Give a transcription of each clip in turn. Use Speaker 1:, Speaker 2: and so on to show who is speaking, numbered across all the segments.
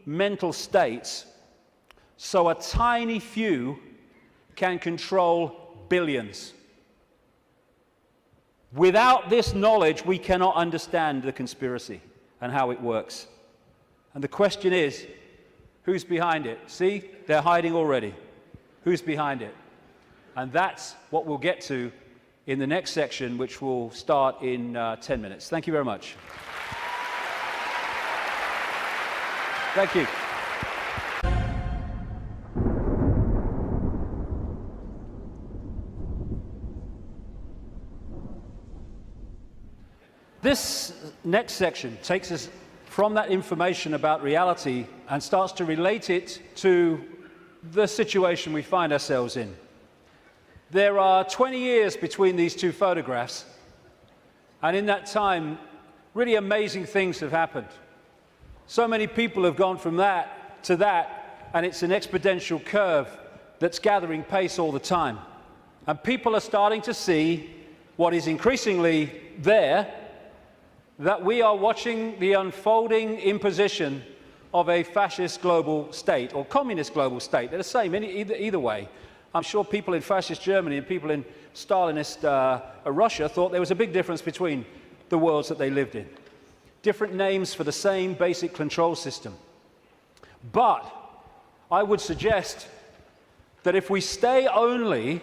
Speaker 1: mental states so a tiny few can control billions. Without this knowledge, we cannot understand the conspiracy and how it works. And the question is, who's behind it? See, they're hiding already. Who's behind it? And that's what we'll get to in the next section, which will start in 10 minutes. Thank you very much. Thank you. This next section takes us from that information about reality and starts to relate it to the situation we find ourselves in. There are 20 years between these two photographs, and in that time, really amazing things have happened. So many people have gone from that to that, and it's an exponential curve that's gathering pace all the time. And people are starting to see what is increasingly there, that we are watching the unfolding imposition of a fascist global state, or communist global state. They're the same either way. I'm sure people in fascist Germany and people in Stalinist Russia thought there was a big difference between the worlds that they lived in. Different names for the same basic control system. But I would suggest that if we stay only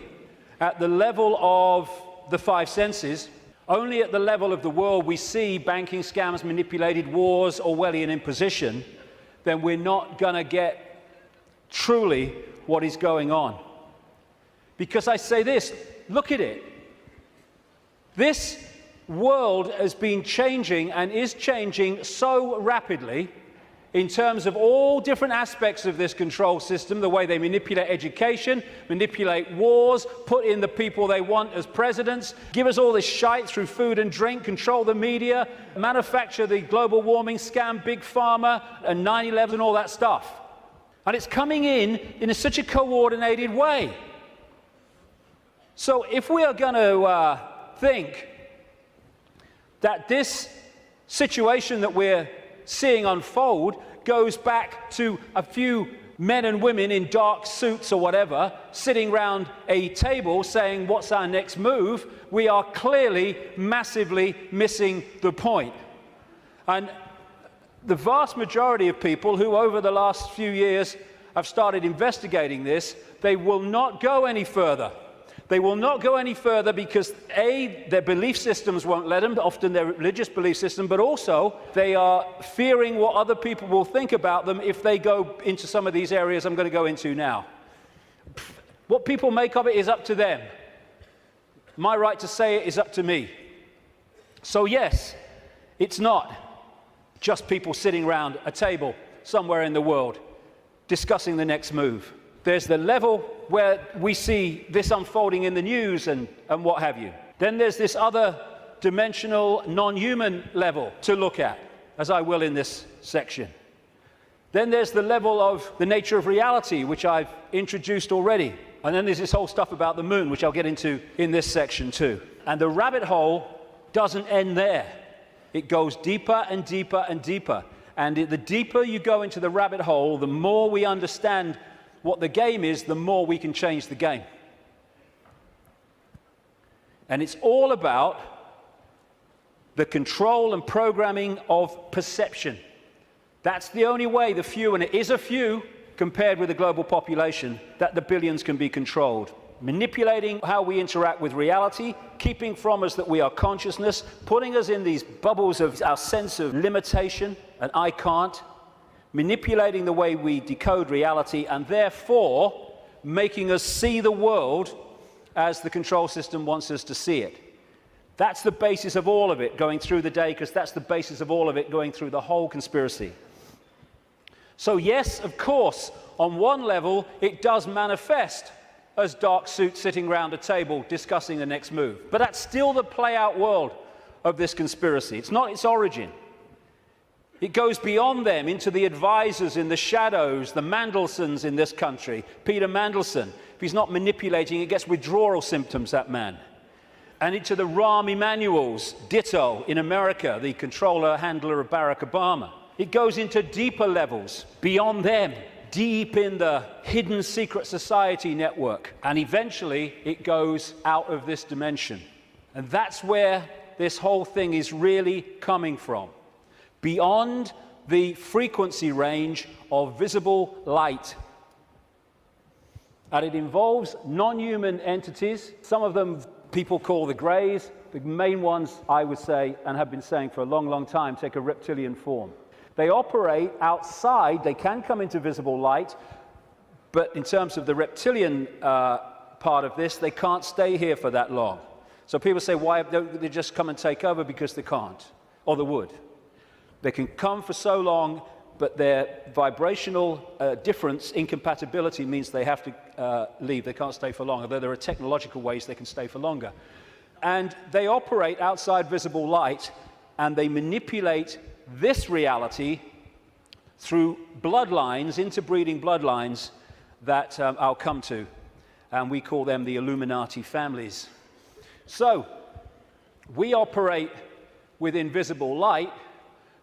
Speaker 1: at the level of the five senses, only at the level of the world we see banking scams, manipulated wars, Orwellian imposition, then we're not going to get truly what is going on. Because I say this, look at it. This world has been changing and is changing so rapidly in terms of all different aspects of this control system, the way they manipulate education, manipulate wars, put in the people they want as presidents, give us all this shite through food and drink, control the media, manufacture the global warming scam, big pharma, and 9/11 and all that stuff. And it's coming in such a coordinated way. So if we are going to think that this situation that we're seeing unfold goes back to a few men and women in dark suits or whatever sitting around a table saying, what's our next move? We are clearly massively missing the point. And the vast majority of people who over the last few years have started investigating this, they will not go any further. They will not go any further because A, their belief systems won't let them, often their religious belief system, but also they are fearing what other people will think about them if they go into some of these areas I'm going to go into now. What people make of it is up to them. My right to say it is up to me. So yes, it's not just people sitting around a table somewhere in the world discussing the next move. There's the level where we see this unfolding in the news and what have you. Then there's this other dimensional, non-human level to look at, as I will in this section. Then there's the level of the nature of reality, which I've introduced already. And then there's this whole stuff about the moon, which I'll get into in this section too. And the rabbit hole doesn't end there. It goes deeper and deeper and deeper. And the deeper you go into the rabbit hole, the more we understand what the game is, the more we can change the game. And it's all about the control and programming of perception. That's the only way the few, and it is a few compared with the global population, that the billions can be controlled. Manipulating how we interact with reality, keeping from us that we are consciousness, putting us in these bubbles of our sense of limitation, and I can't, manipulating the way we decode reality, and therefore making us see the world as the control system wants us to see it. That's the basis of all of it going through the day, because that's the basis of all of it going through the whole conspiracy. So yes, of course, on one level, it does manifest as dark suits sitting around a table discussing the next move. But that's still the play-out world of this conspiracy. It's not its origin. It goes beyond them into the advisors in the shadows, the Mandelsons in this country. Peter Mandelson, if he's not manipulating, he gets withdrawal symptoms, that man. And into the Rahm Emanuels, ditto, in America, the controller, handler of Barack Obama. It goes into deeper levels beyond them, deep in the hidden secret society network. And eventually it goes out of this dimension. And that's where this whole thing is really coming from. Beyond the frequency range of visible light. And it involves non-human entities. Some of them people call the Greys. The main ones, I would say, and have been saying for a long, long time, take a reptilian form. They operate outside. They can come into visible light, but in terms of the reptilian part of this, they can't stay here for that long. So people say, why don't they just come and take over? Because they can't, or they would. They can come for so long, but their vibrational difference, incompatibility, means they have to leave. They can't stay for long, although there are technological ways they can stay for longer. And they operate outside visible light, and they manipulate this reality through bloodlines, interbreeding bloodlines that I'll come to. And we call them the Illuminati families. So, we operate within visible light,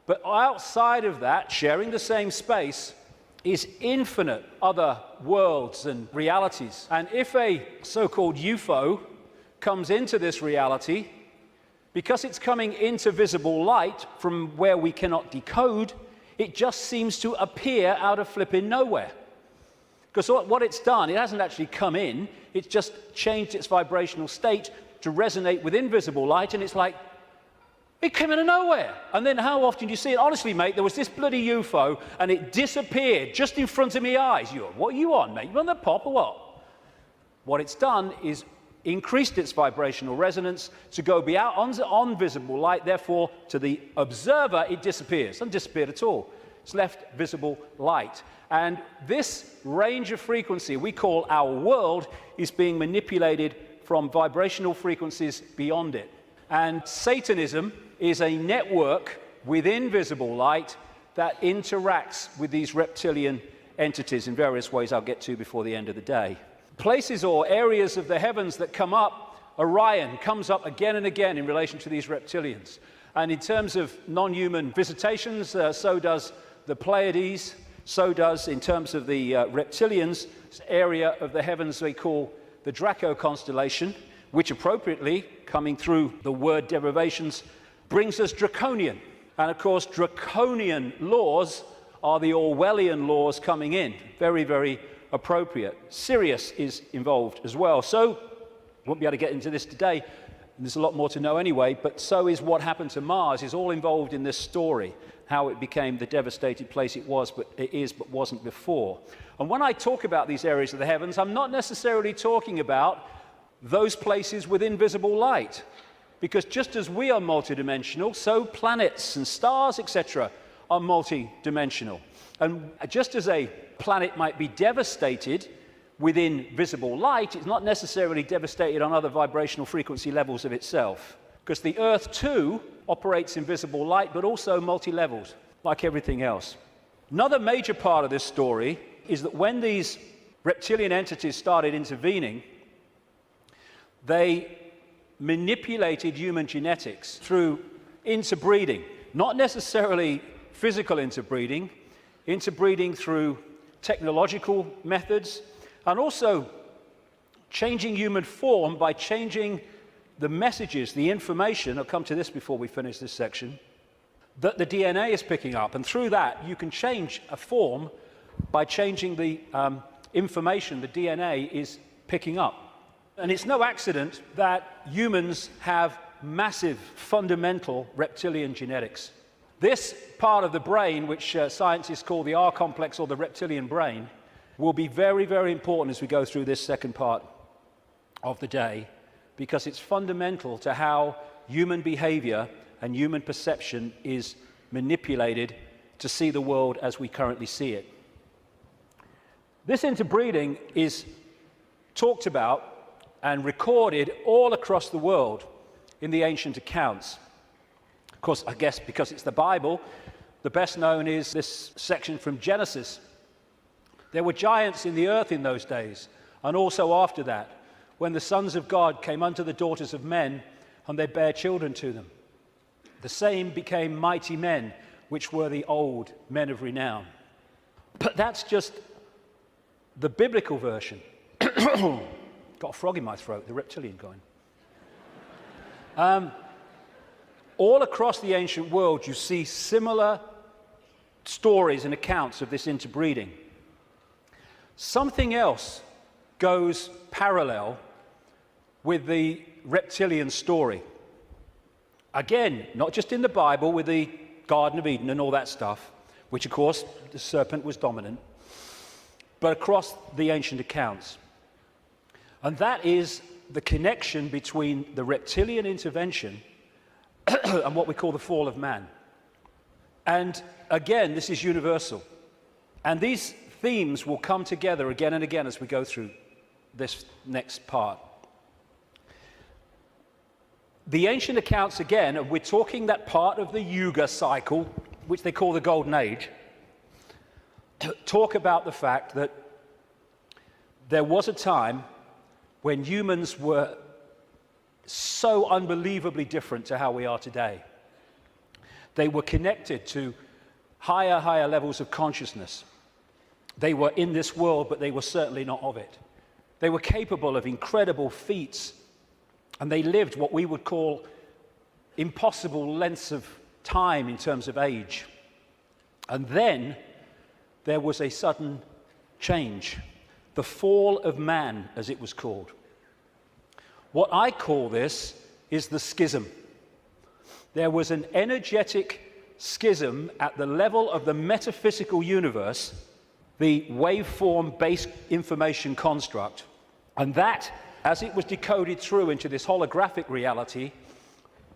Speaker 1: but outside of that, sharing the same space, is infinite other worlds and realities. And if a so-called UFO comes into this reality, because it's coming into visible light from where we cannot decode, it just seems to appear out of flipping nowhere. Because what it's done, it hasn't actually come in, it's just changed its vibrational state to resonate with invisible light, and it's like, it came out of nowhere. And then how often do you see it? Honestly, mate, there was this bloody UFO, and it disappeared just in front of my eyes. What are you on, mate? You on the pop or what? What it's done is increased its vibrational resonance to go beyond on visible light. Therefore, to the observer, it disappears. It hasn't disappeared at all. It's left visible light. And this range of frequency we call our world is being manipulated from vibrational frequencies beyond it. And Satanism is a network within visible light that interacts with these reptilian entities in various ways I'll get to before the end of the day. Places or areas of the heavens that come up, Orion comes up again and again in relation to these reptilians. And in terms of non-human visitations, so does the Pleiades, so does, in terms of the reptilians, area of the heavens they call the Draco constellation, which appropriately, coming through the word derivations, brings us draconian. And of course, draconian laws are the Orwellian laws coming in. Very, very appropriate. Sirius is involved as well. So, won't be able to get into this today. There's a lot more to know anyway, but so is what happened to Mars, is all involved in this story, how it became the devastated place it was, but it is, but wasn't before. And when I talk about these areas of the heavens, I'm not necessarily talking about those places with invisible light. Because just as we are multidimensional, so planets and stars, etc., are multidimensional. And just as a planet might be devastated within visible light, it's not necessarily devastated on other vibrational frequency levels of itself. Because the Earth, too, operates in visible light, but also multi-levels, like everything else. Another major part of this story is that when these reptilian entities started intervening, they manipulated human genetics through interbreeding, not necessarily physical interbreeding through technological methods, and also changing human form by changing the messages, the information, I'll come to this before we finish this section, that the DNA is picking up. And through that, you can change a form by changing the information the DNA is picking up. And it's no accident that humans have massive, fundamental reptilian genetics. This part of the brain, which scientists call the R-complex or the reptilian brain, will be very, very important as we go through this second part of the day, because it's fundamental to how human behavior and human perception is manipulated to see the world as we currently see it. This interbreeding is talked about and recorded all across the world in the ancient accounts. Of course, I guess because it's the Bible, the best known is this section from Genesis. There were giants in the earth in those days, and also after that, when the sons of God came unto the daughters of men, and they bare children to them. The same became mighty men, which were the old men of renown. But that's just the biblical version. Got a frog in my throat, the reptilian going. All across the ancient world, you see similar stories and accounts of this interbreeding. Something else goes parallel with the reptilian story. Again, not just in the Bible with the Garden of Eden and all that stuff, which of course the serpent was dominant, but across the ancient accounts. And that is the connection between the reptilian intervention and what we call the fall of man. And again, this is universal. And these themes will come together again and again as we go through this next part. The ancient accounts, again, and we're talking that part of the Yuga cycle, which they call the Golden Age, talk about the fact that there was a time when humans were so unbelievably different to how we are today. They were connected to higher levels of consciousness. They were in this world, but they were certainly not of it. They were capable of incredible feats, and they lived what we would call impossible lengths of time in terms of age. And then there was a sudden change, the fall of man, as it was called. What I call this is the schism. There was an energetic schism at the level of the metaphysical universe, the waveform-based information construct, and that, as it was decoded through into this holographic reality,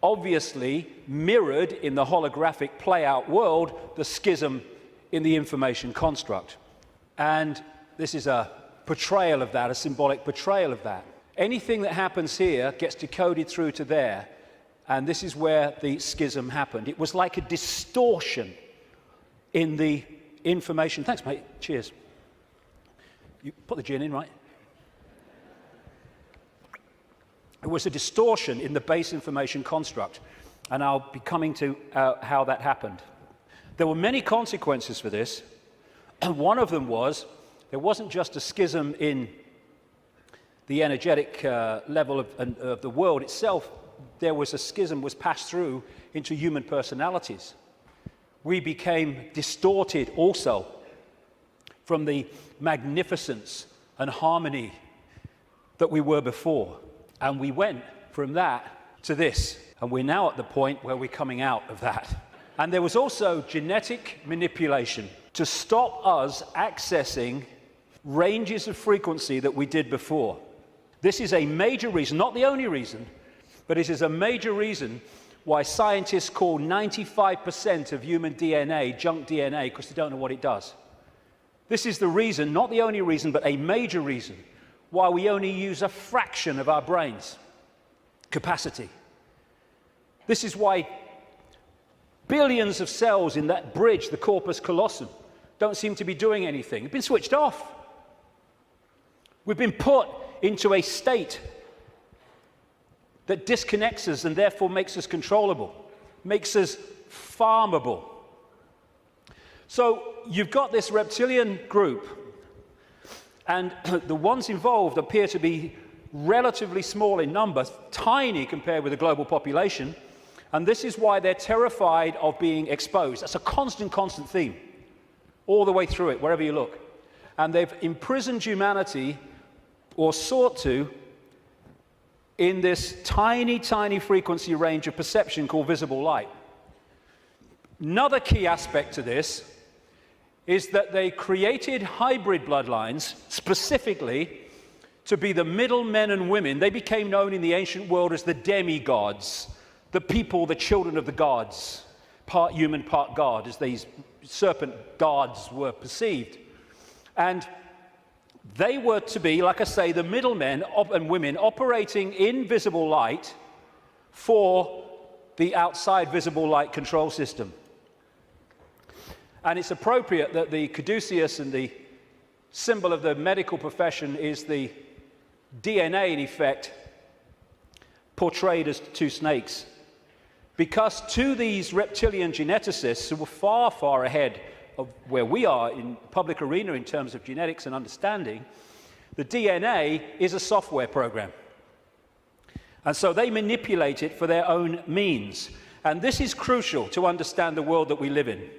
Speaker 1: obviously mirrored in the holographic play-out world the schism in the information construct. And this is a portrayal of that, a symbolic portrayal of that. Anything that happens here gets decoded through to there, and this is where the schism happened. It was like a distortion in the information. Thanks, mate. Cheers. You put the gin in, right? It was a distortion in the base information construct, and I'll be coming to how that happened. There were many consequences for this, and one of them was there wasn't just a schism in the energetic level of the world itself. There was a schism was passed through into human personalities. We became distorted also from the magnificence and harmony that we were before. And we went from that to this. And we're now at the point where we're coming out of that. And there was also genetic manipulation to stop us accessing ranges of frequency that we did before. This is a major reason, not the only reason, but it is a major reason why scientists call 95% of human DNA junk DNA, because they don't know what it does. This is the reason, not the only reason, but a major reason why we only use a fraction of our brain's capacity. This is why billions of cells in that bridge, the corpus callosum, don't seem to be doing anything. They've been switched off. We've been put into a state that disconnects us and therefore makes us controllable, makes us farmable. So you've got this reptilian group, and the ones involved appear to be relatively small in number, tiny compared with the global population, and this is why they're terrified of being exposed. That's a constant theme, all the way through it, wherever you look. And they've imprisoned humanity, or sought to, in this tiny frequency range of perception called visible light. Another key aspect to this is that they created hybrid bloodlines specifically to be the middle men and women. They became known in the ancient world as the demigods, the people, the children of the gods, part human, part god, as these serpent gods were perceived. And they were to be, like I say, the middlemen and women operating in visible light for the outside visible light control system. And it's appropriate that the caduceus and the symbol of the medical profession is the DNA, in effect, portrayed as two snakes. Because to these reptilian geneticists who were far, far ahead of where we are in public arena in terms of genetics and understanding, the DNA is a software program. And so they manipulate it for their own means. And this is crucial to understand the world that we live in.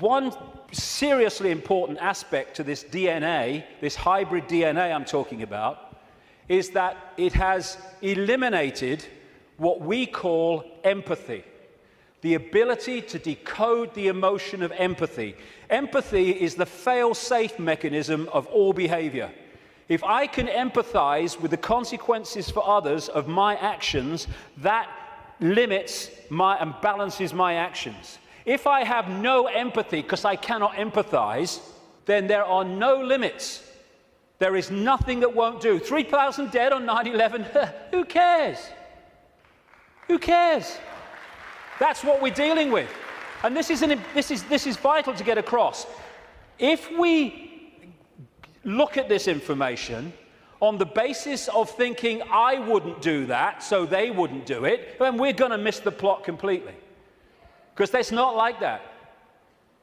Speaker 1: One seriously important aspect to this DNA, this hybrid DNA I'm talking about, is that it has eliminated what we call empathy, the ability to decode the emotion of empathy. Empathy is the fail-safe mechanism of all behavior. If I can empathize with the consequences for others of my actions, that limits and balances my actions. If I have no empathy because I cannot empathize, then there are no limits. There is nothing that won't do. 3,000 dead on 9/11, who cares? Who cares? That's what we're dealing with. And this is vital to get across. If we look at this information on the basis of thinking, I wouldn't do that, so they wouldn't do it, then we're going to miss the plot completely. Because it's not like that.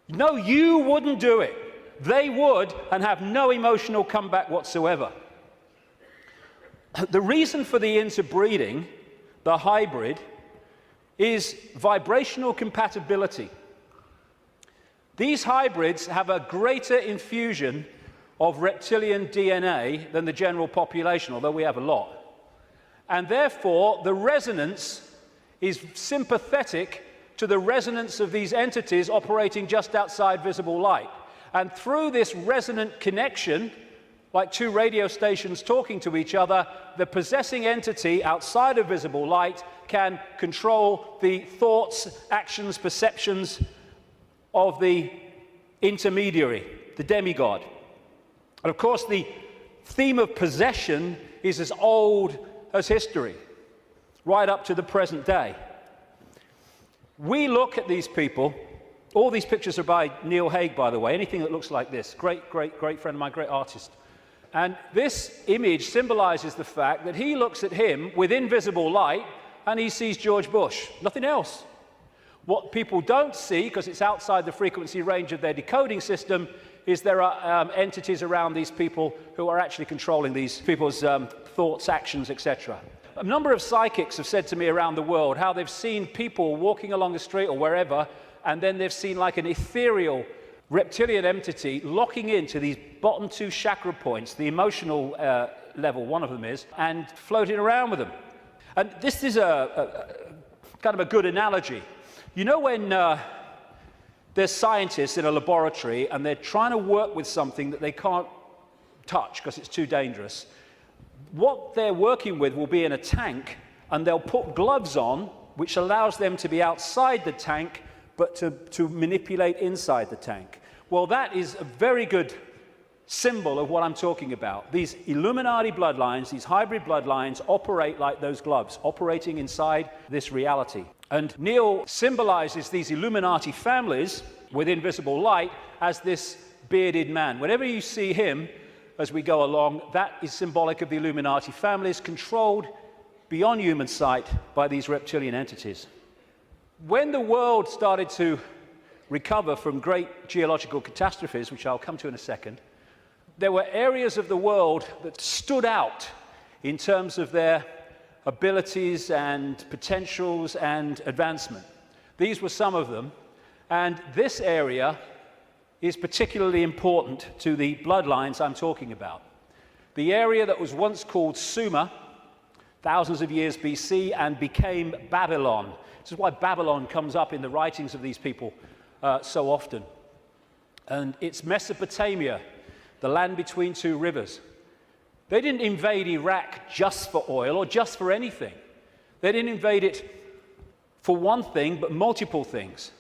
Speaker 1: No, you wouldn't do it. They would, and have no emotional comeback whatsoever. The reason for the interbreeding, the hybrid, is vibrational compatibility. These hybrids have a greater infusion of reptilian DNA than the general population, although we have a lot. And therefore, the resonance is sympathetic to the resonance of these entities operating just outside visible light. And through this resonant connection, like two radio stations talking to each other, the possessing entity outside of visible light can control the thoughts, actions, perceptions of the intermediary, the demigod. And of course, the theme of possession is as old as history, right up to the present day. We look at these people. All these pictures are by Neil Haig, by the way. Anything that looks like this. Great, great, great friend of mine, great artist. And this image symbolizes the fact that he looks at him with invisible light and he sees George Bush, nothing else. What people don't see, because it's outside the frequency range of their decoding system, is there are entities around these people who are actually controlling these people's thoughts, actions, etc. A number of psychics have said to me around the world how they've seen people walking along the street or wherever, and then they've seen like an ethereal reptilian entity locking into these bottom two chakra points, the emotional level, one of them is, and floating around with them. And this is a kind of a good analogy. You know when there's scientists in a laboratory and they're trying to work with something that they can't touch because it's too dangerous, what they're working with will be in a tank, and they'll put gloves on, which allows them to be outside the tank, but to manipulate inside the tank. Well, that is a very good symbol of what I'm talking about. These Illuminati bloodlines, these hybrid bloodlines, operate like those gloves, operating inside this reality. And Neil symbolizes these Illuminati families with invisible light as this bearded man. Whenever you see him as we go along, that is symbolic of the Illuminati families controlled beyond human sight by these reptilian entities. When the world started to recover from great geological catastrophes, which I'll come to in a second, there were areas of the world that stood out in terms of their abilities and potentials and advancement. These were some of them, and this area is particularly important to the bloodlines I'm talking about. The area that was once called Sumer, thousands of years BC, and became Babylon. This is why Babylon comes up in the writings of these people so often. And it's Mesopotamia, the land between two rivers. They didn't invade Iraq just for oil or just for anything. They didn't invade it for one thing, but multiple things.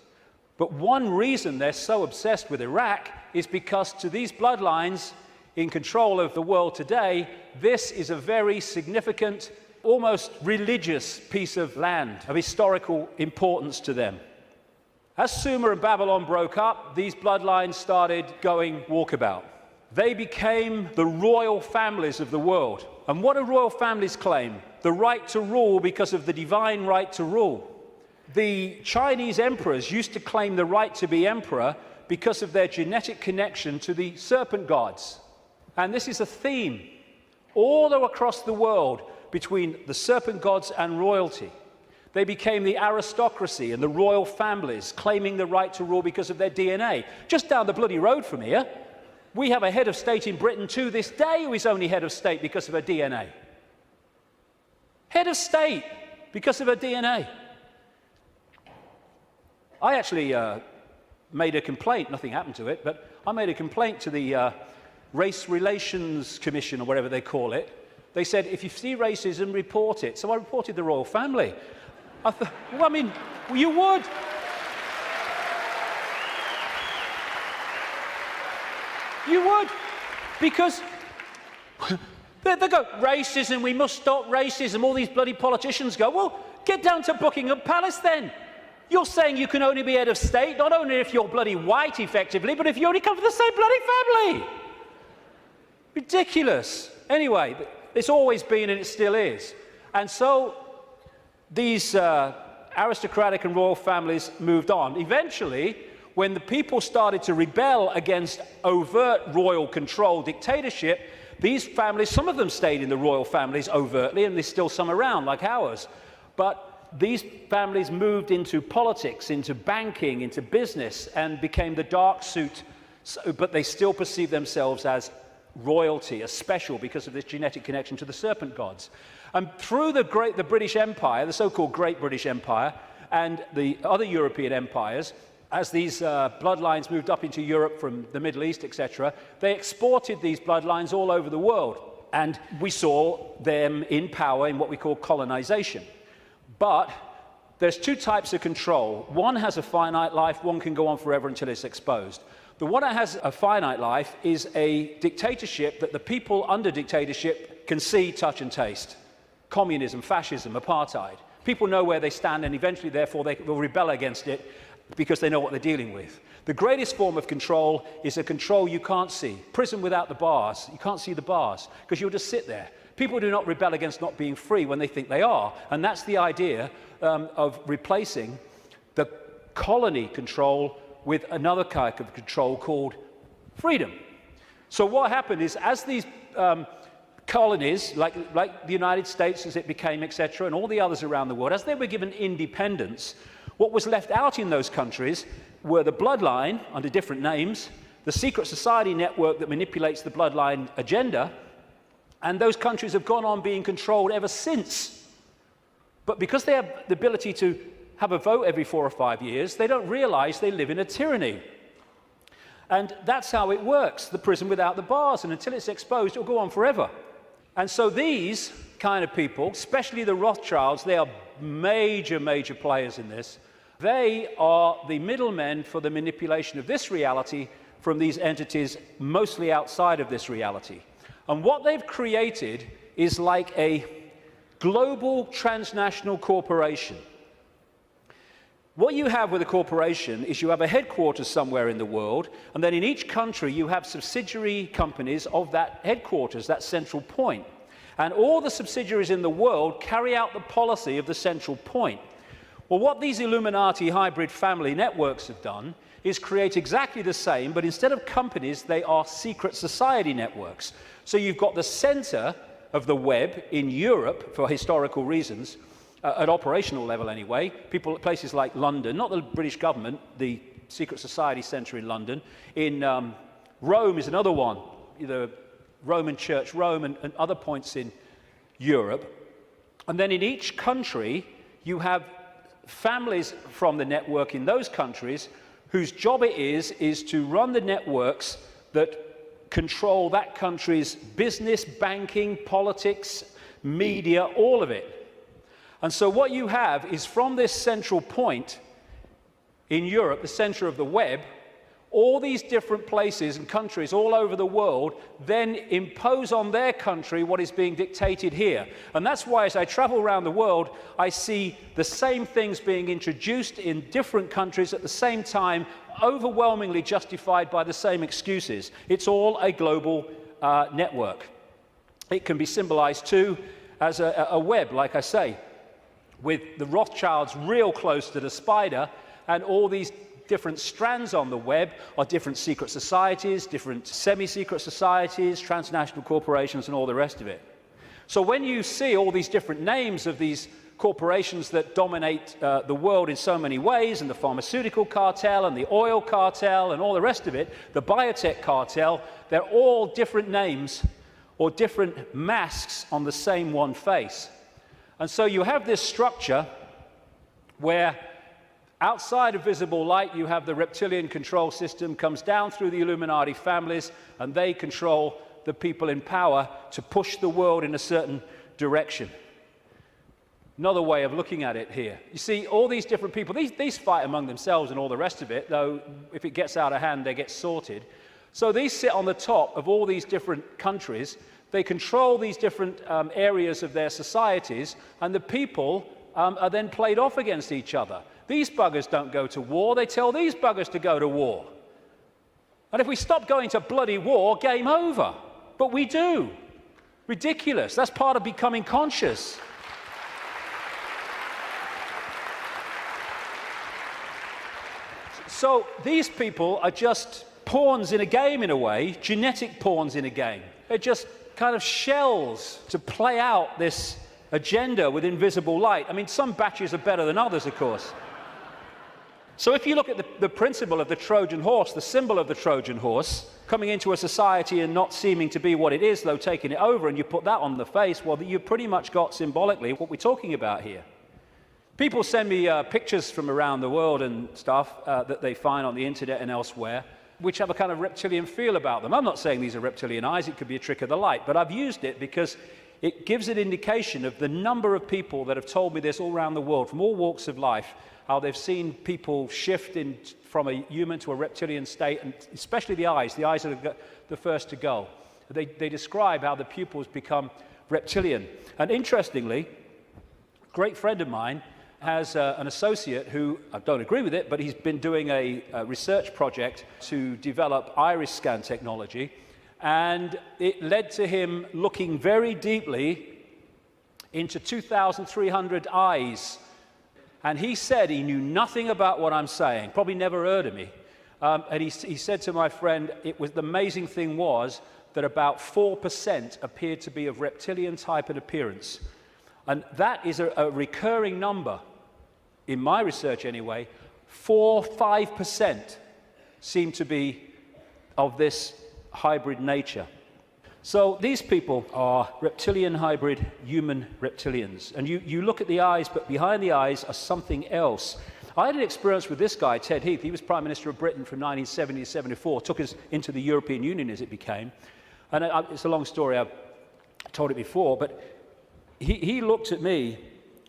Speaker 1: But one reason they're so obsessed with Iraq is because to these bloodlines in control of the world today, this is a very significant, almost religious piece of land of historical importance to them. As Sumer and Babylon broke up, these bloodlines started going walkabout. They became the royal families of the world. And what do royal families claim? The right to rule because of the divine right to rule. the Chinese emperors used to claim the right to be emperor because of their genetic connection to the serpent gods. And this is a theme all across the world between the serpent gods and royalty. They became the aristocracy and the royal families, claiming the right to rule because of their DNA. Just down the bloody road from here, we have a head of state in Britain to this day who is only head of state because of her DNA. Head of state because of her DNA. I actually made a complaint, nothing happened to it, but I made a complaint to the Race Relations Commission, or whatever they call it. They said, if you see racism, report it. So I reported the royal family. I thought, well, I mean, you would. You would. Because they go, racism, we must stop racism. All these bloody politicians go, well, get down to Buckingham Palace then. You're saying you can only be head of state, not only if you're bloody white, effectively, but if you only come from the same bloody family. Ridiculous. Anyway, it's always been and it still is. And so these aristocratic and royal families moved on. Eventually, when the people started to rebel against overt royal control dictatorship, these families, some of them stayed in the royal families overtly, and there's still some around, like ours. But these families moved into politics, into banking, into business, and became the dark suit, but they still perceive themselves as royalty, as special, because of this genetic connection to the serpent gods. And through the British Empire, the so-called Great British Empire, and the other European empires, as these bloodlines moved up into Europe from the Middle East, etc., they exported these bloodlines all over the world. And we saw them in power in what we call colonization. But there's two types of control. One has a finite life, one can go on forever until it's exposed. The one that has a finite life is a dictatorship that the people under dictatorship can see, touch, and taste. Communism, fascism, apartheid. People know where they stand, and eventually, therefore, they will rebel against it because they know what they're dealing with. The greatest form of control is a control you can't see. Prison without the bars. You can't see the bars because you'll just sit there. People do not rebel against not being free when they think they are. And that's the idea of replacing the colony control with another kind of control called freedom. So what happened is, as these colonies, like the United States as it became, etc., and all the others around the world, as they were given independence, what was left out in those countries were the bloodline, under different names, the secret society network that manipulates the bloodline agenda, and those countries have gone on being controlled ever since. But because they have the ability to have a vote every 4 or 5 years, they don't realize they live in a tyranny. And that's how it works, the prison without the bars, and until it's exposed, it'll go on forever. And so these kind of people, especially the Rothschilds, they are major, major players in this. They are the middlemen for the manipulation of this reality from these entities mostly outside of this reality. And what they've created is like a global transnational corporation. What you have with a corporation is you have a headquarters somewhere in the world, and then in each country you have subsidiary companies of that headquarters, that central point. And all the subsidiaries in the world carry out the policy of the central point. Well, what these Illuminati hybrid family networks have done is create exactly the same, but instead of companies, they are secret society networks. So you've got the center of the web in Europe, for historical reasons, at operational level anyway, people at places like London, not the British government, the secret society center in London. In Rome is another one, the Roman Church, Rome, and other points in Europe. And then in each country, you have families from the network in those countries whose job it is to run the networks that control that country's business, banking, politics, media, all of it. And so what you have is, from this central point in Europe, the center of the web, all these different places and countries all over the world then impose on their country what is being dictated here. And that's why, as I travel around the world, I see the same things being introduced in different countries at the same time, overwhelmingly justified by the same excuses. It's all a global network. It can be symbolized too as a web, like I say. with the Rothschilds real close to the spider, and all these different strands on the web are different secret societies, different semi-secret societies, transnational corporations, and all the rest of it. So when you see all these different names of these corporations that dominate the world in so many ways, and the pharmaceutical cartel and the oil cartel and all the rest of it, the biotech cartel, they're all different names or different masks on the same one face. And so you have this structure where outside of visible light, you have the reptilian control system, comes down through the Illuminati families, and they control the people in power to push the world in a certain direction. Another way of looking at it here. You see, all these different people, these fight among themselves and all the rest of it, though if it gets out of hand, they get sorted. So these sit on the top of all these different countries. They control these different areas of their societies, and the people are then played off against each other. These buggers don't go to war, they tell these buggers to go to war. And if we stop going to bloody war, game over. But we do. Ridiculous. That's part of becoming conscious. So these people are just pawns in a game in a way, genetic pawns in a game. They're just kind of shells to play out this agenda with invisible light. I mean, some batches are better than others, of course. So if you look at the principle of the Trojan horse, the symbol of the Trojan horse, coming into a society and not seeming to be what it is, though taking it over, and you put that on the face, well, you've pretty much got symbolically what we're talking about here. People send me pictures from around the world and stuff that they find on the internet and elsewhere, which have a kind of reptilian feel about them. I'm not saying these are reptilian eyes, it could be a trick of the light, but I've used it because it gives an indication of the number of people that have told me this all around the world, from all walks of life, how they've seen people shift from a human to a reptilian state, and especially the eyes are the first to go. They describe how the pupils become reptilian. And interestingly, a great friend of mine has an associate who, I don't agree with it, but he's been doing a research project to develop iris scan technology, and it led to him looking very deeply into 2,300 eyes. And he said he knew nothing about what I'm saying, probably never heard of me. And he said to my friend, the amazing thing was that about 4% appeared to be of reptilian type and appearance. And that is a recurring number, in my research anyway. 5% seem to be of this hybrid nature. So these people are reptilian hybrid human reptilians. And you look at the eyes, but behind the eyes are something else. I had an experience with this guy, Ted Heath. He was Prime Minister of Britain from 1970 to 74, took us into the European Union as it became. And it's a long story, I've told it before, but he looked at me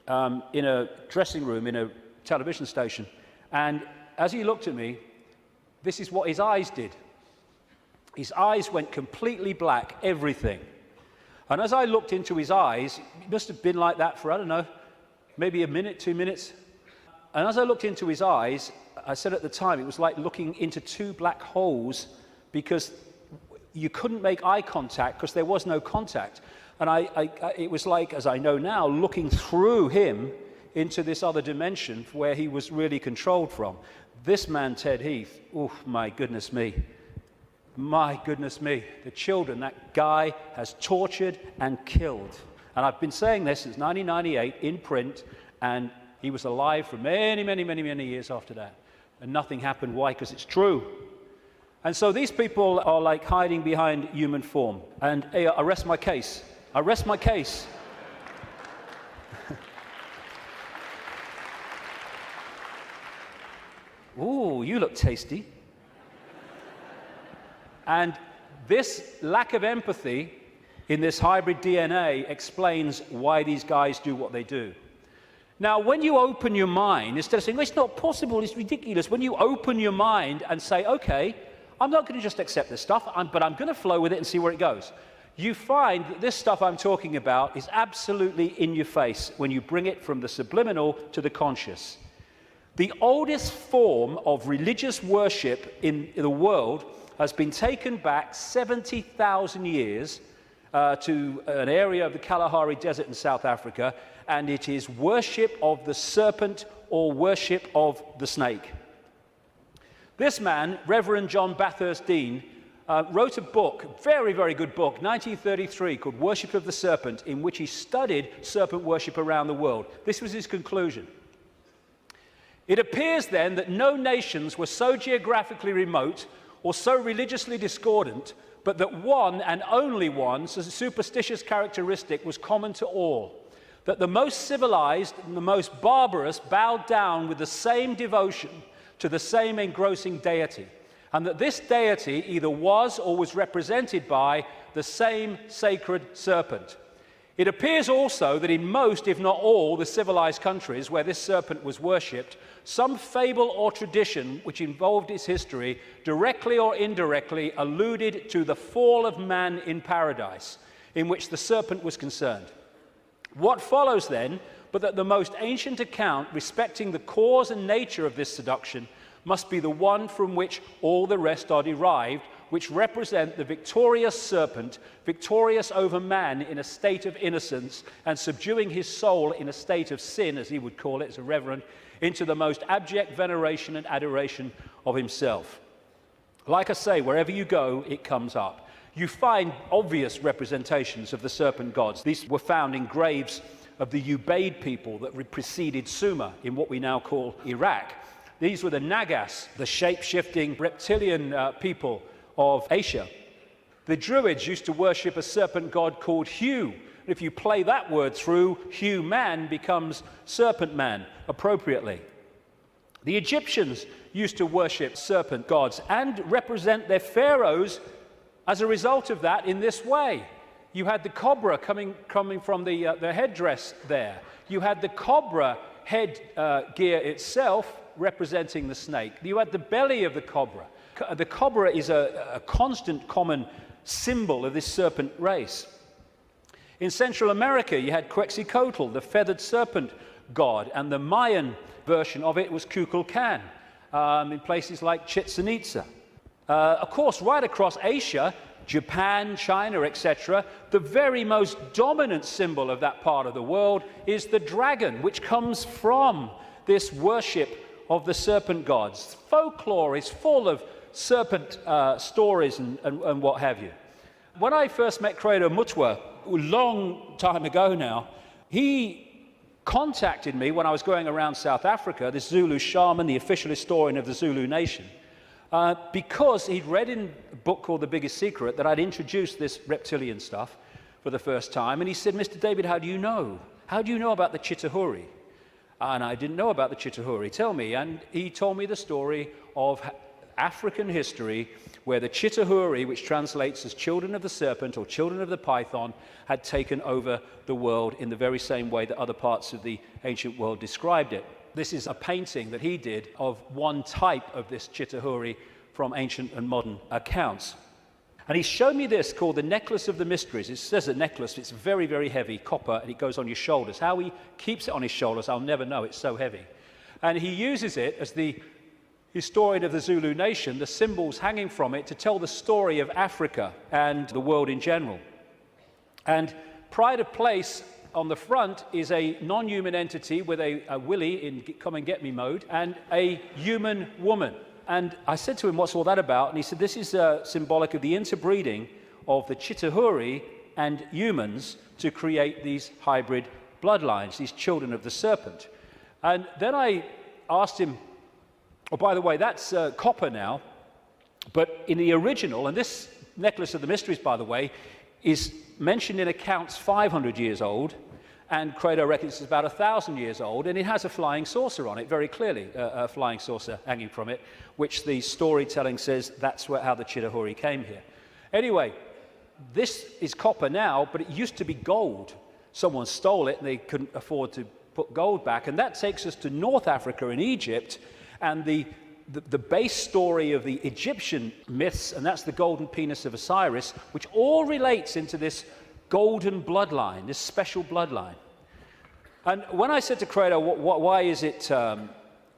Speaker 1: in a dressing room in a television station, and as he looked at me, this is what his eyes did. His eyes went completely black, everything. And as I looked into his eyes, it must have been like that for, I don't know, maybe a minute, 2 minutes. And as I looked into his eyes, I said at the time, it was like looking into two black holes, because you couldn't make eye contact because there was no contact. And it was like, as I know now, looking through him into this other dimension where he was really controlled from. This man, Ted Heath, oh, my goodness me. My goodness me. The children that guy has tortured and killed. And I've been saying this since 1998 in print, and he was alive for many, many, many, many years after that. And nothing happened. Why? Because it's true. And so these people are like hiding behind human form. And hey, I rest my case. I rest my case. Ooh, you look tasty. And this lack of empathy in this hybrid DNA explains why these guys do what they do. Now, when you open your mind, instead of saying, well, it's not possible, it's ridiculous, when you open your mind and say, okay, I'm not going to just accept this stuff, but I'm going to flow with it and see where it goes, you find that this stuff I'm talking about is absolutely in your face when you bring it from the subliminal to the conscious. The oldest form of religious worship in the world has been taken back 70,000 years to an area of the Kalahari Desert in South Africa, and it is worship of the serpent or worship of the snake. This man, Reverend John Bathurst Dean, wrote a book, a very, very good book, 1933, called Worship of the Serpent, in which he studied serpent worship around the world. This was his conclusion. It appears then that no nations were so geographically remote or so religiously discordant, but that one and only one superstitious characteristic was common to all, that the most civilized and the most barbarous bowed down with the same devotion to the same engrossing deity, and that this deity either was or was represented by the same sacred serpent. It appears also that in most, if not all, the civilized countries where this serpent was worshipped, some fable or tradition which involved its history, directly or indirectly, alluded to the fall of man in paradise, in which the serpent was concerned. What follows then, but that the most ancient account respecting the cause and nature of this seduction must be the one from which all the rest are derived, which represent the victorious serpent, victorious over man in a state of innocence and subduing his soul in a state of sin, as he would call it as a reverend, into the most abject veneration and adoration of himself. Like I say, wherever you go, it comes up. You find obvious representations of the serpent gods. These were found in graves of the Ubaid people that preceded Sumer in what we now call Iraq. These were the Nagas, the shape-shifting reptilian people of Asia. The Druids used to worship a serpent god called Hu. If you play that word through, Hu man becomes serpent man, appropriately. The Egyptians used to worship serpent gods and represent their pharaohs as a result of that in this way. You had the cobra coming from the headdress there. You had the cobra head gear itself representing the snake. You had the belly of the cobra. The cobra is a constant common symbol of this serpent race. In Central America, you had Quetzalcoatl, the feathered serpent god, and the Mayan version of it was Kukulkan in places like Chichen Itza. Of course, right across Asia, Japan, China, etc., the very most dominant symbol of that part of the world is the dragon, which comes from this worship of the serpent gods. Folklore is full of serpent stories and what have you. When I first met Credo Mutwa, a long time ago now, he contacted me when I was going around South Africa, this Zulu shaman, the official historian of the Zulu nation, because he'd read in a book called The Biggest Secret that I'd introduced this reptilian stuff for the first time, and he said, "Mr. David, how do you know? How do you know about the Chitahuri?" And I didn't know about the Chitahuri. Tell me. And he told me the story of African history where the Chitahuri, which translates as children of the serpent or children of the python, had taken over the world in the very same way that other parts of the ancient world described it. This is a painting that he did of one type of this Chitahuri from ancient and modern accounts. And he showed me this called the Necklace of the Mysteries. It says a necklace, it's very, very heavy, copper, and it goes on your shoulders. How he keeps it on his shoulders, I'll never know, it's so heavy. And he uses it as the historian of the Zulu nation, the symbols hanging from it, to tell the story of Africa and the world in general. And pride of place on the front is a non-human entity with a willy in come and get me mode and a human woman. And I said to him, "What's all that about?" And he said, "This is symbolic of the interbreeding of the Chitahuri and humans to create these hybrid bloodlines, these children of the serpent." And then I asked him, "Oh, by the way, that's copper now, but in the original," and this Necklace of the Mysteries, by the way, is mentioned in accounts 500 years old, and Credo reckons it's about 1,000 years old, and it has a flying saucer on it, very clearly, a flying saucer hanging from it, which the storytelling says that's how the Chitahuri came here. Anyway, this is copper now, but it used to be gold. Someone stole it, and they couldn't afford to put gold back, and that takes us to North Africa and Egypt, and the base story of the Egyptian myths, and that's the golden penis of Osiris, which all relates into this golden bloodline, this special bloodline. And when I said to Credo, why is it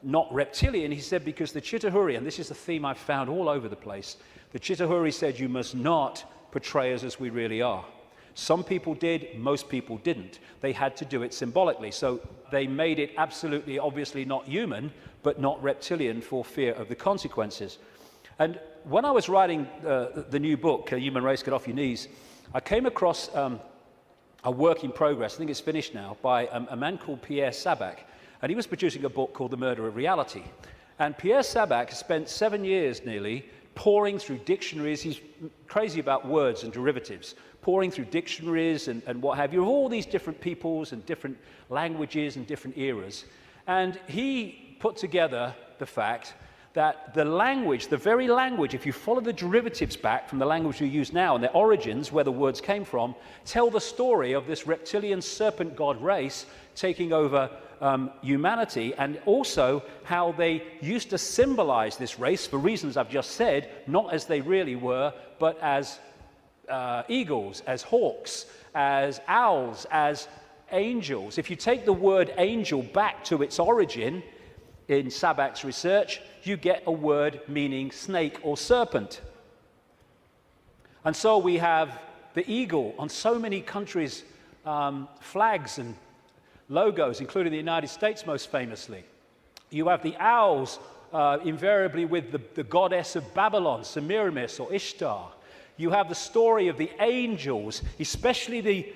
Speaker 1: not reptilian, he said, because the Chitahuri, and this is a theme I've found all over the place, the Chitahuri said, you must not portray us as we really are. Some people did, most people didn't. They had to do it symbolically. So they made it absolutely, obviously not human, but not reptilian for fear of the consequences. And when I was writing the new book, Human Race, Get Off Your Knees, I came across a work in progress, I think it's finished now, by a man called Pierre Sabac. And he was producing a book called The Murder of Reality. And Pierre Sabac spent 7 years nearly pouring through dictionaries. He's crazy about words and derivatives, pouring through dictionaries and what have you, of all these different peoples and different languages and different eras. And he put together the fact that the language, the very language, if you follow the derivatives back from the language we use now and their origins, where the words came from, tell the story of this reptilian serpent god race taking over humanity, and also how they used to symbolize this race for reasons I've just said, not as they really were, but as eagles, as hawks, as owls, as angels. If you take the word angel back to its origin in Sabac's research, you get a word meaning snake or serpent. And so we have the eagle on so many countries' flags and logos, including the United States most famously. You have the owls, invariably with the goddess of Babylon, Semiramis or Ishtar. You have the story of the angels, especially the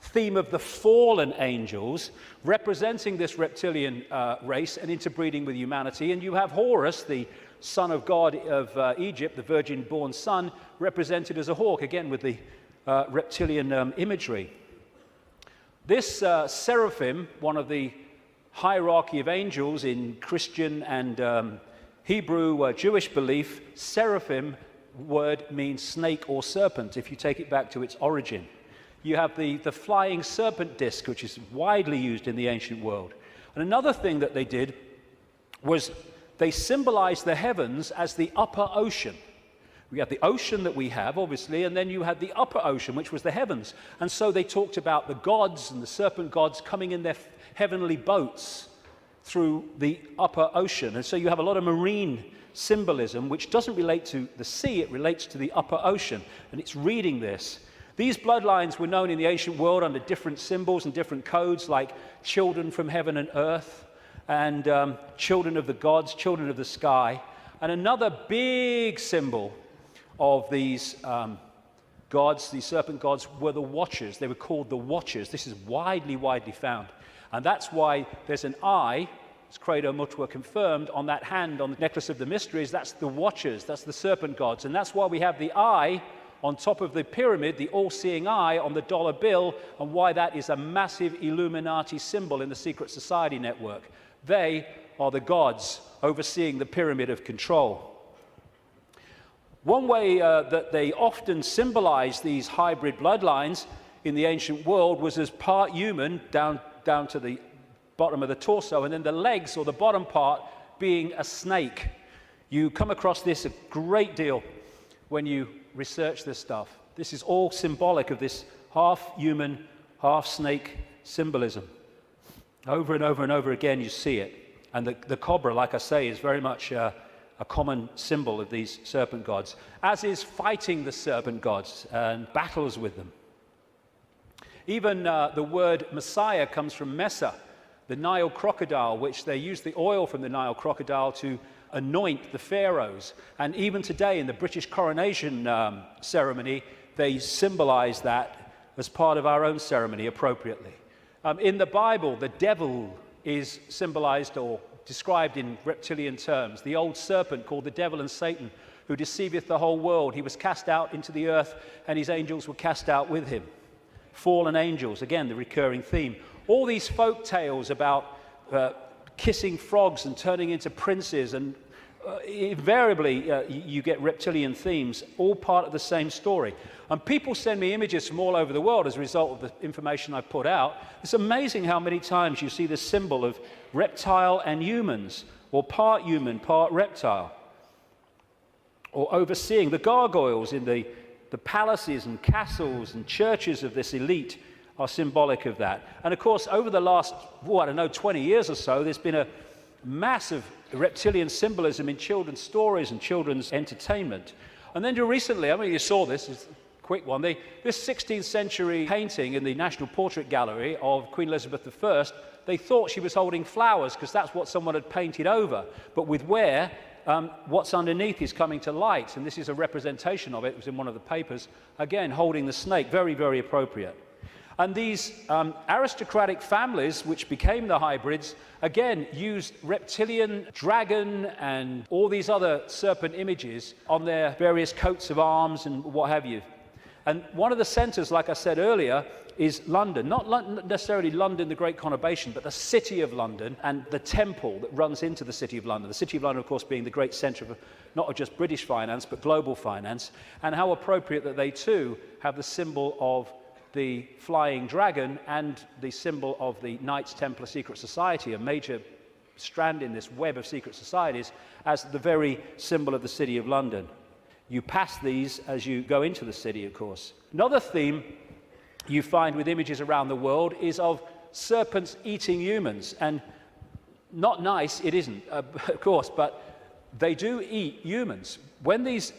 Speaker 1: theme of the fallen angels, representing this reptilian race and interbreeding with humanity. And you have Horus, the son of God of Egypt, the virgin-born son, represented as a hawk, again with the reptilian imagery. This seraphim, one of the hierarchy of angels in Christian and Hebrew Jewish belief, seraphim word means snake or serpent if you take it back to its origin. You have the flying serpent disc, which is widely used in the ancient world. And another thing that they did was they symbolized the heavens as the upper ocean. We have the ocean that we have, obviously, and then you had the upper ocean, which was the heavens. And so they talked about the gods and the serpent gods coming in their heavenly boats through the upper ocean. And so you have a lot of marine symbolism, which doesn't relate to the sea, it relates to the upper ocean. And it's reading this. These bloodlines were known in the ancient world under different symbols and different codes, like children from heaven and earth, and children of the gods, children of the sky. And another big symbol of these gods, these serpent gods, were the Watchers. They were called the Watchers. This is widely found. And that's why there's an eye, as Credo Mutua confirmed, on that hand, on the necklace of the mysteries. That's the Watchers, that's the serpent gods. And that's why we have the eye on top of the pyramid, the all-seeing eye on the dollar bill, and why that is a massive Illuminati symbol in the secret society network. They are the gods overseeing the pyramid of control. One way that they often symbolized these hybrid bloodlines in the ancient world was as part human down to the bottom of the torso, and then the legs or the bottom part being a snake. You come across this a great deal when you research this stuff. This is all symbolic of this half human, half snake symbolism. Over and over and over again you see it. And the cobra, like I say, is very much a common symbol of these serpent gods, as is fighting the serpent gods and battles with them. Even the word Messiah comes from Mesa, the Nile crocodile, which they used the oil from the Nile crocodile to anoint the pharaohs. And even today in the British coronation ceremony, they symbolize that as part of our own ceremony appropriately. In the Bible, the devil is symbolized or described in reptilian terms. The old serpent called the devil and Satan, who deceiveth the whole world. He was cast out into the earth, and his angels were cast out with him. Fallen angels, again, the recurring theme. All these folk tales about kissing frogs and turning into princes, and invariably you get reptilian themes, all part of the same story. And people send me images from all over the world as a result of the information I put out. It's amazing how many times you see this symbol of reptile and humans, or part human, part reptile. Or overseeing the gargoyles in the palaces and castles and churches of this elite are symbolic of that. And of course, over the last, 20 years or so, there's been a massive reptilian symbolism in children's stories and children's entertainment. And then recently, you saw this, it's quick one. This 16th century painting in the National Portrait Gallery of Queen Elizabeth I, they thought she was holding flowers because that's what someone had painted over. But with wear, what's underneath is coming to light, and this is a representation of it. It was in one of the papers. Again, holding the snake, very, very appropriate. And these aristocratic families, which became the hybrids, again, used reptilian, dragon, and all these other serpent images on their various coats of arms and what have you. And one of the centers, like I said earlier, is London. Not necessarily London, the Great Conurbation, but the City of London and the temple that runs into the City of London. The City of London, of course, being the great center of not just British finance, but global finance. And how appropriate that they, too, have the symbol of the flying dragon and the symbol of the Knights Templar Secret Society, a major strand in this web of secret societies, as the very symbol of the City of London. You pass these as you go into the city, of course. Another theme you find with images around the world is of serpents eating humans. And not nice, it isn't, of course, but they do eat humans. When these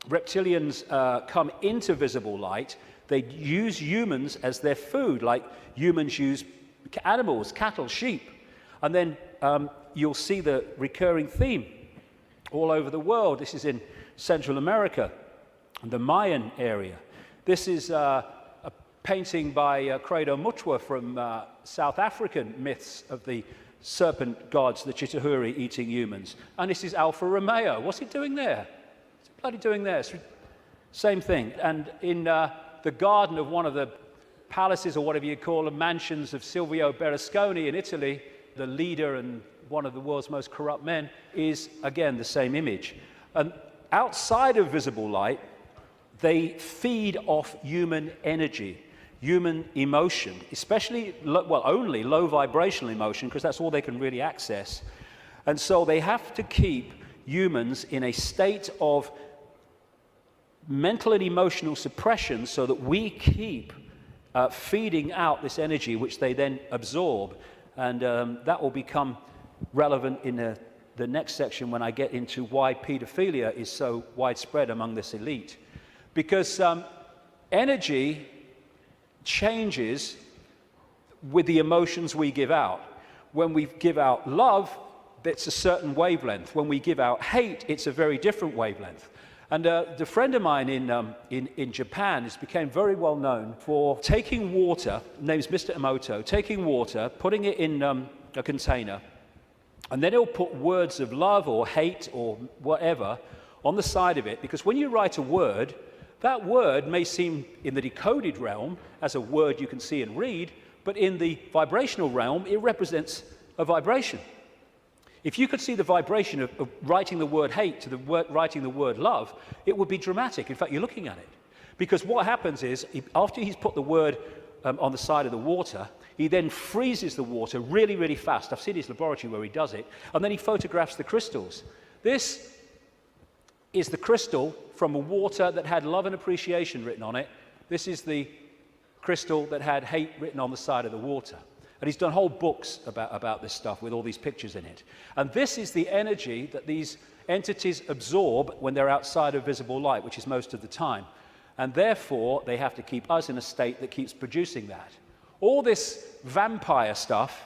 Speaker 1: reptilians come into visible light, they use humans as their food, like humans use animals, cattle, sheep. And then you'll see the recurring theme all over the world. This is in Central America, the Mayan area. This is a painting by Credo Mutwa from South African myths of the serpent gods, the Chitahuri, eating humans. And this is Alfa Romeo. What's he doing there? What's he bloody doing there? Same thing. And in the garden of one of the palaces, or whatever you call them, mansions of Silvio Berlusconi in Italy, the leader and one of the world's most corrupt men, is again the same image. And outside of visible light, they feed off human energy, human emotion, especially, only low vibrational emotion, because that's all they can really access. And so they have to keep humans in a state of mental and emotional suppression so that we keep feeding out this energy, which they then absorb. And that will become relevant in the next section when I get into why pedophilia is so widespread among this elite. Because energy changes with the emotions we give out. When we give out love, it's a certain wavelength. When we give out hate, it's a very different wavelength. And the friend of mine in Japan has become very well known for taking water, name's Mr. Emoto, taking water, putting it in a container, and then he'll put words of love or hate or whatever on the side of it, because when you write a word, that word may seem in the decoded realm as a word you can see and read, but in the vibrational realm, it represents a vibration. If you could see the vibration of writing the word hate to writing the word love, it would be dramatic. In fact, you're looking at it. Because what happens is, after he's put the word on the side of the water, he then freezes the water really, really fast. I've seen his laboratory where he does it. And then he photographs the crystals. This is the crystal from a water that had love and appreciation written on it. This is the crystal that had hate written on the side of the water. And he's done whole books about this stuff with all these pictures in it. And this is the energy that these entities absorb when they're outside of visible light, which is most of the time. And therefore, they have to keep us in a state that keeps producing that. All this vampire stuff,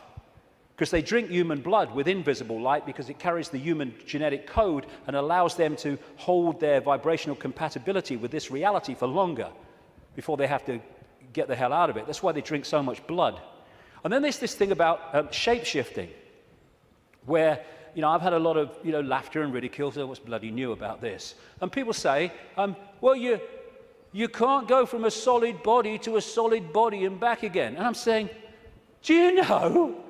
Speaker 1: because they drink human blood with invisible light because it carries the human genetic code and allows them to hold their vibrational compatibility with this reality for longer before they have to get the hell out of it. That's why they drink so much blood. And then there's this thing about shape-shifting, where, I've had a lot of, laughter and ridicule, so what's bloody new about this? And people say, well, you can't go from a solid body to a solid body and back again. And I'm saying, do you know?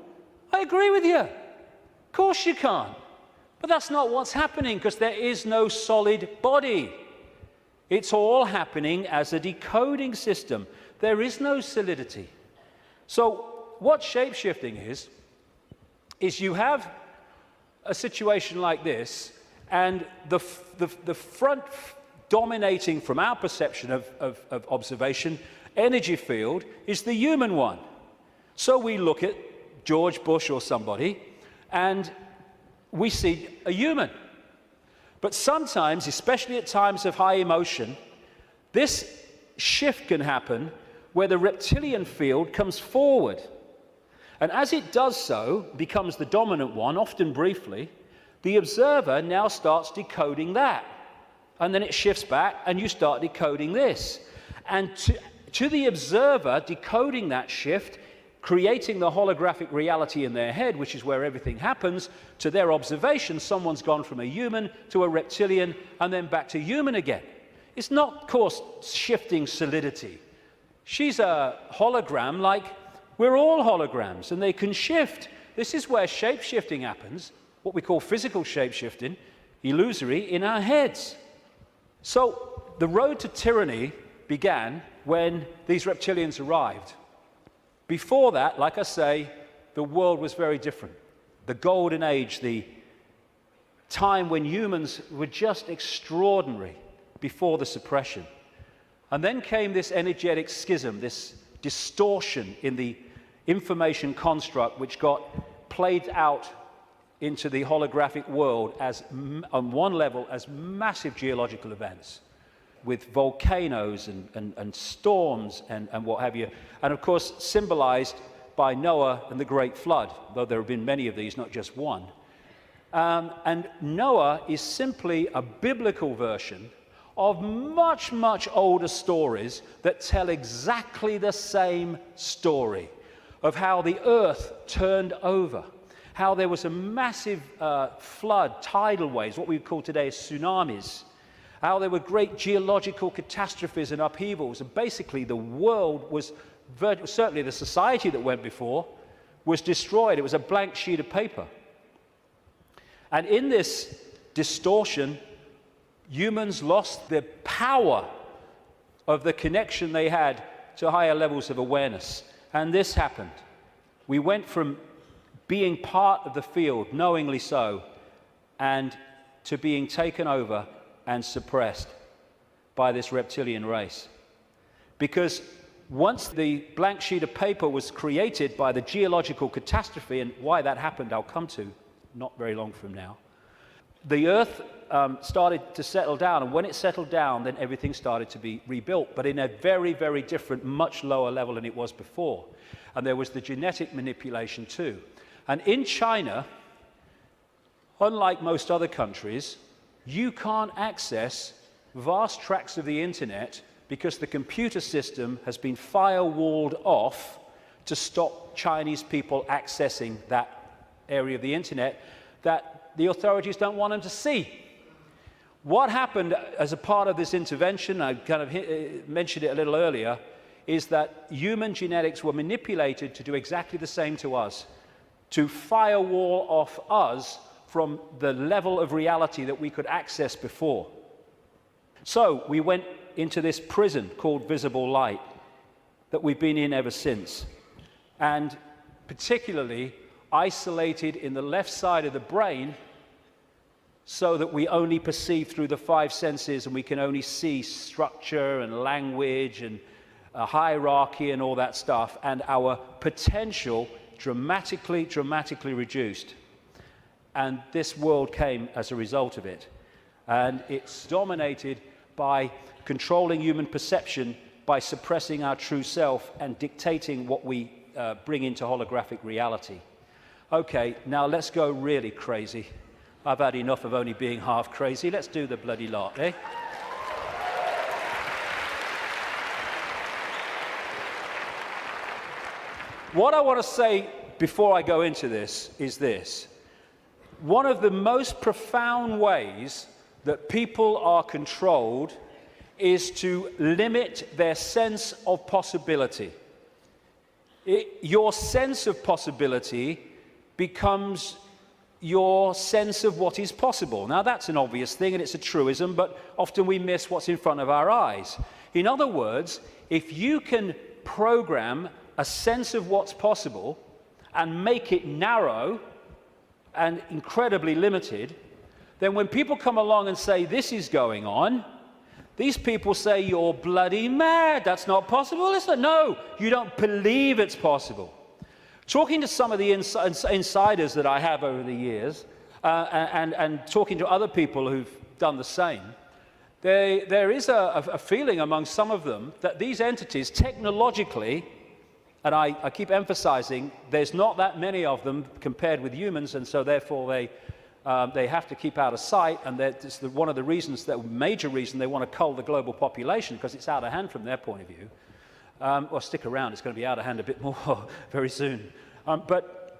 Speaker 1: I agree with you. Of course you can't. But that's not what's happening, because there is no solid body. It's all happening as a decoding system. There is no solidity. So what shape-shifting is you have a situation like this, and the front dominating from our perception of observation energy field is the human one. So we look at George Bush or somebody, and we see a human. But sometimes, especially at times of high emotion, This shift can happen where the reptilian field comes forward. And as it does so, becomes the dominant one, often briefly, the observer now starts decoding that. And then it shifts back and you start decoding this. And to the observer, decoding that shift, creating the holographic reality in their head, which is where everything happens, to their observation, someone's gone from a human to a reptilian and then back to human again. It's not, of course, shifting solidity. She's a hologram like we're all holograms, and they can shift. This is where shape-shifting happens, what we call physical shape-shifting, illusory, in our heads. So the road to tyranny began when these reptilians arrived. Before that, like I say, the world was very different. The golden age, the time when humans were just extraordinary before the suppression. And then came this energetic schism, this distortion in the information construct, which got played out into the holographic world as, on one level, as massive geological events, with volcanoes and storms and what have you. And of course, symbolized by Noah and the Great Flood, though there have been many of these, not just one. And Noah is simply a biblical version of much, much older stories that tell exactly the same story of how the earth turned over, how there was a massive flood, tidal waves, what we call today tsunamis, how there were great geological catastrophes and upheavals, and basically the world was, certainly the society that went before, was destroyed. It was a blank sheet of paper. And in this distortion, humans lost the power of the connection they had to higher levels of awareness. And this happened. We went from being part of the field, knowingly so, and to being taken over and suppressed by this reptilian race. Because once the blank sheet of paper was created by the geological catastrophe, and why that happened I'll come to not very long from now, the earth started to settle down, and when it settled down, then everything started to be rebuilt, but in a very, very different, much lower level than it was before. And there was the genetic manipulation too. And in China, unlike most other countries, you can't access vast tracts of the internet because the computer system has been firewalled off to stop Chinese people accessing that area of the internet that the authorities don't want them to see. What happened as a part of this intervention, I kind of mentioned it a little earlier, is that human genetics were manipulated to do exactly the same to us, to firewall off us from the level of reality that we could access before. So we went into this prison called visible light that we've been in ever since, and particularly isolated in the left side of the brain so that we only perceive through the five senses, and we can only see structure and language and a hierarchy and all that stuff, and our potential dramatically reduced. And this world came as a result of it. And it's dominated by controlling human perception, by suppressing our true self and dictating what we bring into holographic reality. Okay, now let's go really crazy. I've had enough of only being half crazy. Let's do the bloody lot, eh? What I want to say before I go into this is this. One of the most profound ways that people are controlled is to limit their sense of possibility. Your sense of possibility becomes your sense of what is possible. Now, that's an obvious thing, and it's a truism, but often we miss what's in front of our eyes. In other words, if you can program a sense of what's possible and make it narrow and incredibly limited, then when people come along and say, this is going on, these people say, you're bloody mad, that's not possible. It's like, no, you don't believe it's possible. Talking to some of the insiders that I have over the years, and talking to other people who've done the same, There is a feeling among some of them that these entities technologically, and I keep emphasizing, there's not that many of them compared with humans, and so therefore they have to keep out of sight, and it's one of the reasons, the major reason they want to cull the global population, because it's out of hand from their point of view. Well, stick around, it's going to be out of hand a bit more very soon. But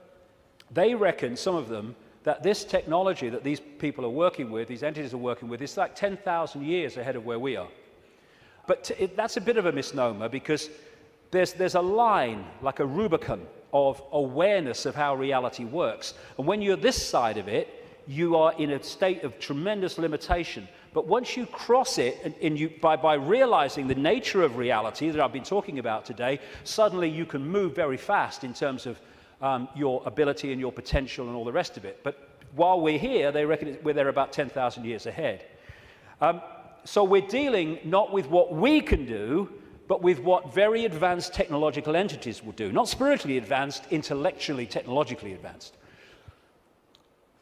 Speaker 1: they reckon, some of them, that this technology that these people are working with, these entities are working with, is like 10,000 years ahead of where we are. But that's a bit of a misnomer, because there's a line, like a Rubicon, of awareness of how reality works. And when you're this side of it, you are in a state of tremendous limitation. But once you cross it, by realizing the nature of reality that I've been talking about today, suddenly you can move very fast in terms of your ability and your potential and all the rest of it. But while we're here, they reckon we're there about 10,000 years ahead. So we're dealing not with what we can do, but with what very advanced technological entities will do. Not spiritually advanced, intellectually, technologically advanced.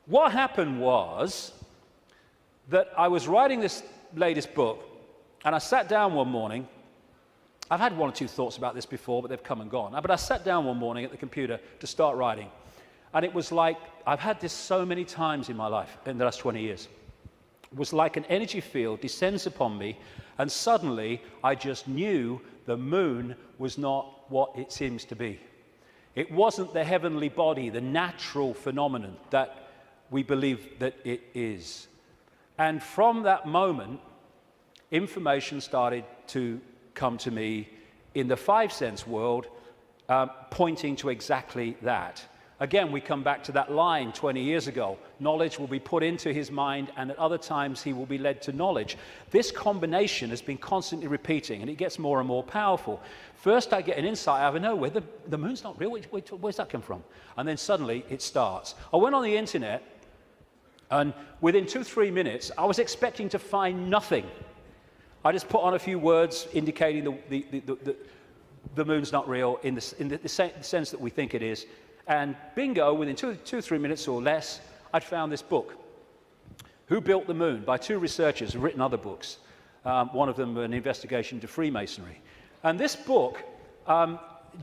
Speaker 1: What happened was that I was writing this latest book, and I sat down one morning. I've had one or two thoughts about this before, but they've come and gone. But I sat down one morning at the computer to start writing. And it was like, I've had this so many times in my life, in the last 20 years. It was like an energy field descends upon me, and suddenly I just knew the moon was not what it seems to be. It wasn't the heavenly body, the natural phenomenon that we believe that it is. And from that moment, information started to come to me in the five-sense world, pointing to exactly that. Again, we come back to that line 20 years ago. Knowledge will be put into his mind, and at other times he will be led to knowledge. This combination has been constantly repeating, and it gets more and more powerful. First, I get an insight out of nowhere. The moon's not real. Where's that come from? And then suddenly it starts. I went on the internet, and within 2-3 minutes, I was expecting to find nothing. I just put on a few words indicating the moon's not real in the sense that we think it is. And bingo, within 2-3 minutes or less, I'd found this book, Who Built the Moon, by two researchers who've written other books. One of them an investigation into Freemasonry. And this book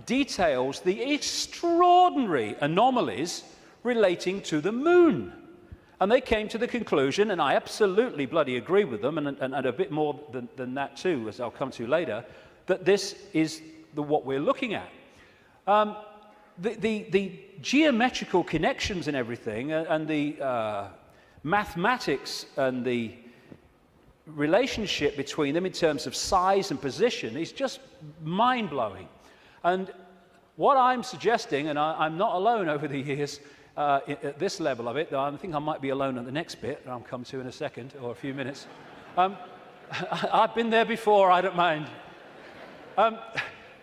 Speaker 1: details the extraordinary anomalies relating to the moon. And they came to the conclusion, and I absolutely bloody agree with them, and a bit more than that too, as I'll come to later, that this is what we're looking at. The geometrical connections and everything, and the mathematics and the relationship between them in terms of size and position is just mind-blowing. And what I'm suggesting, and I'm not alone over the years at this level of it, though I think I might be alone at the next bit, that I'll come to in a second or a few minutes. I've been there before, I don't mind.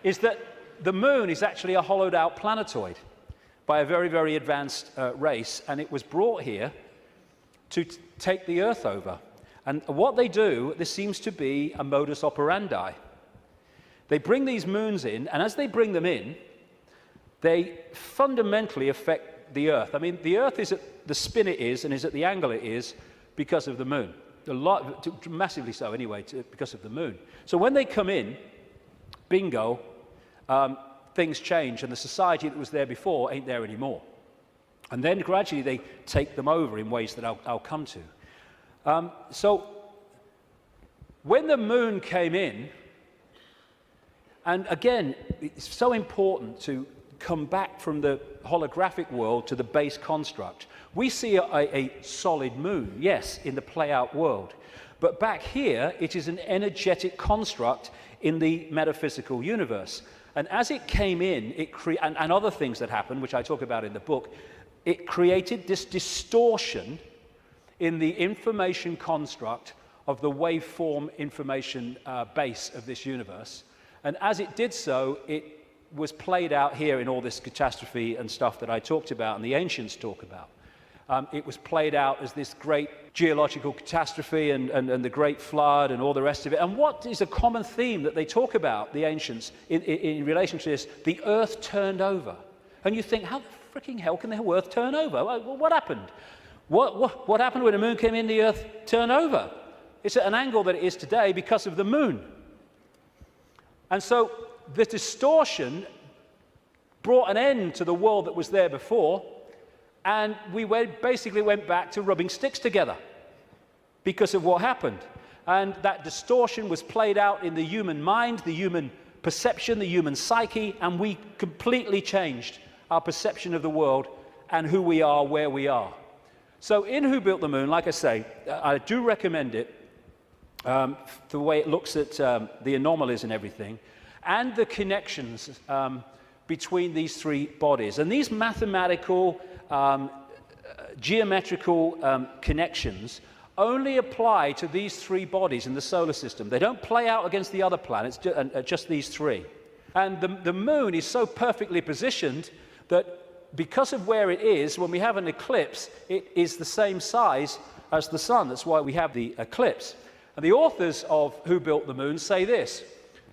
Speaker 1: Is that the moon is actually a hollowed-out planetoid by a very, very advanced race, and it was brought here to take the Earth over. And what they do, this seems to be a modus operandi. They bring these moons in, and as they bring them in, they fundamentally affect the Earth. I mean, the Earth is at the spin it is, and is at the angle it is because of the moon. Massively so, anyway, because of the moon. So when they come in, bingo, things change, and the society that was there before ain't there anymore. And then gradually they take them over in ways that I'll come to. So when the moon came in, and again, it's so important to come back from the holographic world to the base construct. We see a solid moon, yes, in the play-out world. But back here, it is an energetic construct in the metaphysical universe. And as it came in, and other things that happened, which I talk about in the book, it created this distortion in the information construct of the waveform information base of this universe. And as it did so, it was played out here in all this catastrophe and stuff that I talked about and the ancients talk about. It was played out as this great geological catastrophe and the great flood and all the rest of it. And what is a common theme that they talk about, the ancients, in relation to this? The earth turned over. And you think, how the freaking hell can the earth turn over? What happened? What happened when the moon came in, the earth turned over? It's at an angle that it is today because of the moon. And so the distortion brought an end to the world that was there before, and we basically went back to rubbing sticks together because of what happened. And that distortion was played out in the human mind, the human perception, the human psyche, and we completely changed our perception of the world and who we are, where we are. So in Who Built the Moon, like I say, I do recommend it, the way it looks at the anomalies and everything, and the connections between these three bodies. And these mathematical, geometrical connections only apply to these three bodies in the solar system. They don't play out against the other planets, just these three. And the moon is so perfectly positioned that because of where it is, when we have an eclipse, it is the same size as the sun. That's why we have the eclipse. And the authors of Who Built the Moon say this: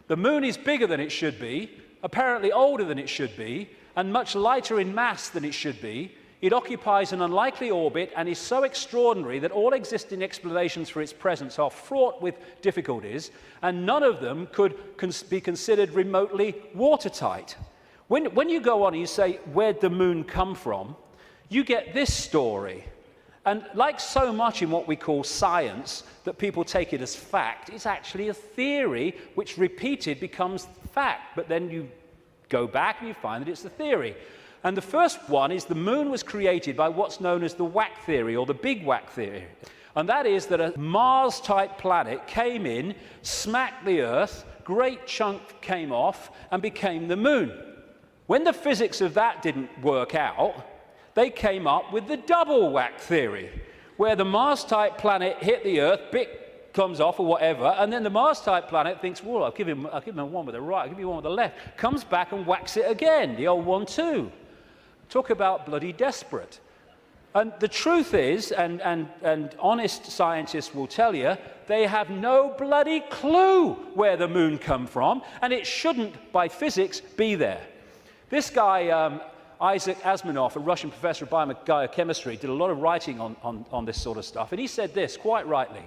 Speaker 1: the moon is bigger than it should be, apparently older than it should be, and much lighter in mass than it should be. It occupies an unlikely orbit and is so extraordinary that all existing explanations for its presence are fraught with difficulties, and none of them could be considered remotely watertight. When you go on and you say, where'd the moon come from, you get this story. And like so much in what we call science, that people take it as fact, it's actually a theory which repeated becomes fact. But then you go back and you find that it's a theory. And the first one is the moon was created by what's known as the whack theory, or the big whack theory. And that is that a Mars-type planet came in, smacked the Earth, great chunk came off, and became the moon. When the physics of that didn't work out, they came up with the double whack theory, where the Mars-type planet hit the Earth, bit comes off or whatever, and then the Mars-type planet thinks, well, I'll give him one with the right, I'll give you one with the left, comes back and whacks it again, the old one too. Talk about bloody desperate. And the truth is, and honest scientists will tell you, they have no bloody clue where the moon come from, and it shouldn't, by physics, be there. This guy, Isaac Asimov, a Russian professor of biochemistry, did a lot of writing on this sort of stuff, and he said this, quite rightly: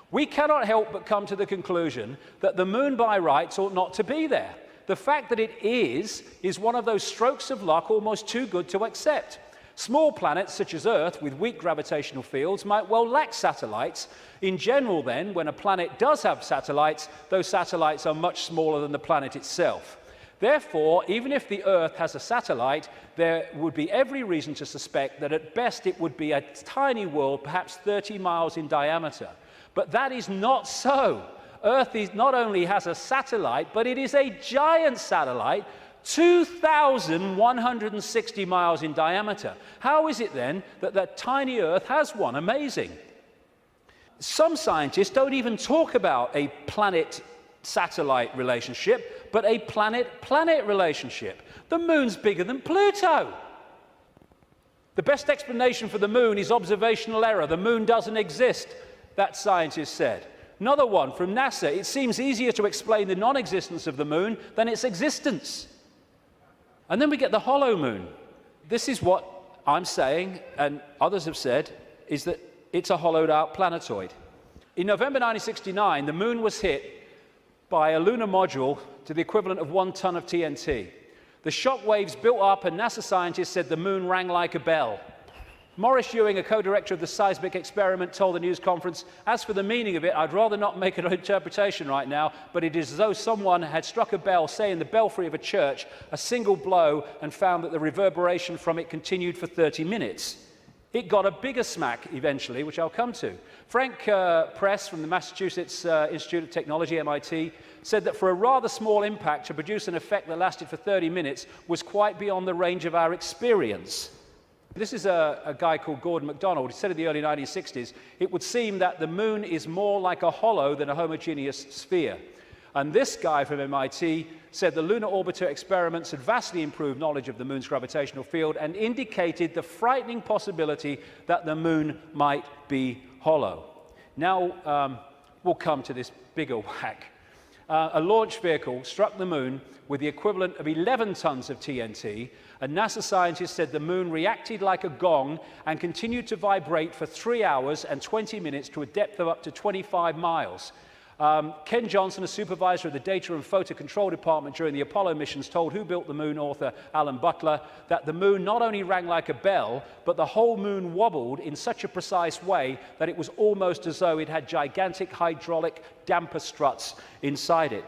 Speaker 1: we cannot help but come to the conclusion that the moon by rights ought not to be there. The fact that it is one of those strokes of luck almost too good to accept. Small planets such as Earth with weak gravitational fields might well lack satellites. In general then, when a planet does have satellites, those satellites are much smaller than the planet itself. Therefore, even if the Earth has a satellite, there would be every reason to suspect that at best it would be a tiny world, perhaps 30 miles in diameter. But that is not so. Earth not only has a satellite, but it is a giant satellite, 2,160 miles in diameter. How is it then that that tiny Earth has one? Amazing. Some scientists don't even talk about a planet-satellite relationship, but a planet-planet relationship. The moon's bigger than Pluto. The best explanation for the moon is observational error. The moon doesn't exist, that scientist said. Another one from NASA: it seems easier to explain the non-existence of the moon than its existence. And then we get the hollow moon. This is what I'm saying, and others have said, is that it's a hollowed out planetoid. In November 1969, the moon was hit by a lunar module to the equivalent of 1 ton of TNT. The shock waves built up, and NASA scientists said the moon rang like a bell. Maurice Ewing, a co-director of the seismic experiment, told the news conference, "As for the meaning of it, I'd rather not make an interpretation right now, but it is as though someone had struck a bell, say in the belfry of a church, a single blow, and found that the reverberation from it continued for 30 minutes. It got a bigger smack eventually, which I'll come to. Frank Press from the Massachusetts Institute of Technology, MIT, said that for a rather small impact to produce an effect that lasted for 30 minutes was quite beyond the range of our experience. This is a guy called Gordon MacDonald. He said in the early 1960s, it would seem that the moon is more like a hollow than a homogeneous sphere. And this guy from MIT said the lunar orbiter experiments had vastly improved knowledge of the moon's gravitational field and indicated the frightening possibility that the moon might be hollow. Now we'll come to this bigger whack. a launch vehicle struck the moon with the equivalent of 11 tons of TNT, and NASA scientists said the moon reacted like a gong and continued to vibrate for 3 hours and 20 minutes to a depth of up to 25 miles. Ken Johnson, a supervisor of the Data and Photo Control Department during the Apollo missions, told Who Built the Moon author Alan Butler that the moon not only rang like a bell, but the whole moon wobbled in such a precise way that it was almost as though it had gigantic hydraulic damper struts inside it.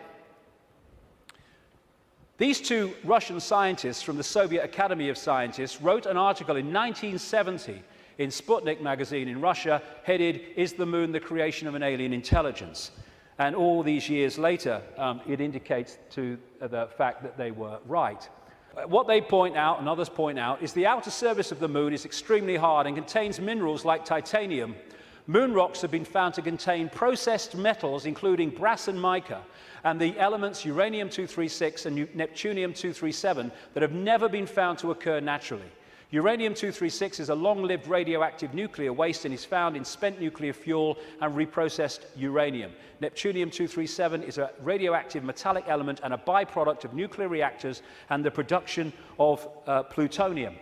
Speaker 1: These two Russian scientists from the Soviet Academy of Scientists wrote an article in 1970 in Sputnik magazine in Russia headed, "Is the Moon the Creation of an Alien Intelligence?" And all these years later, it indicates to the fact that they were right. What they point out, and others point out, is the outer surface of the moon is extremely hard and contains minerals like titanium. Moon rocks have been found to contain processed metals, including brass and mica, and the elements uranium-236 and neptunium-237 that have never been found to occur naturally. Uranium-236 is a long-lived radioactive nuclear waste and is found in spent nuclear fuel and reprocessed uranium. Neptunium-237 is a radioactive metallic element and a byproduct of nuclear reactors and the production of plutonium.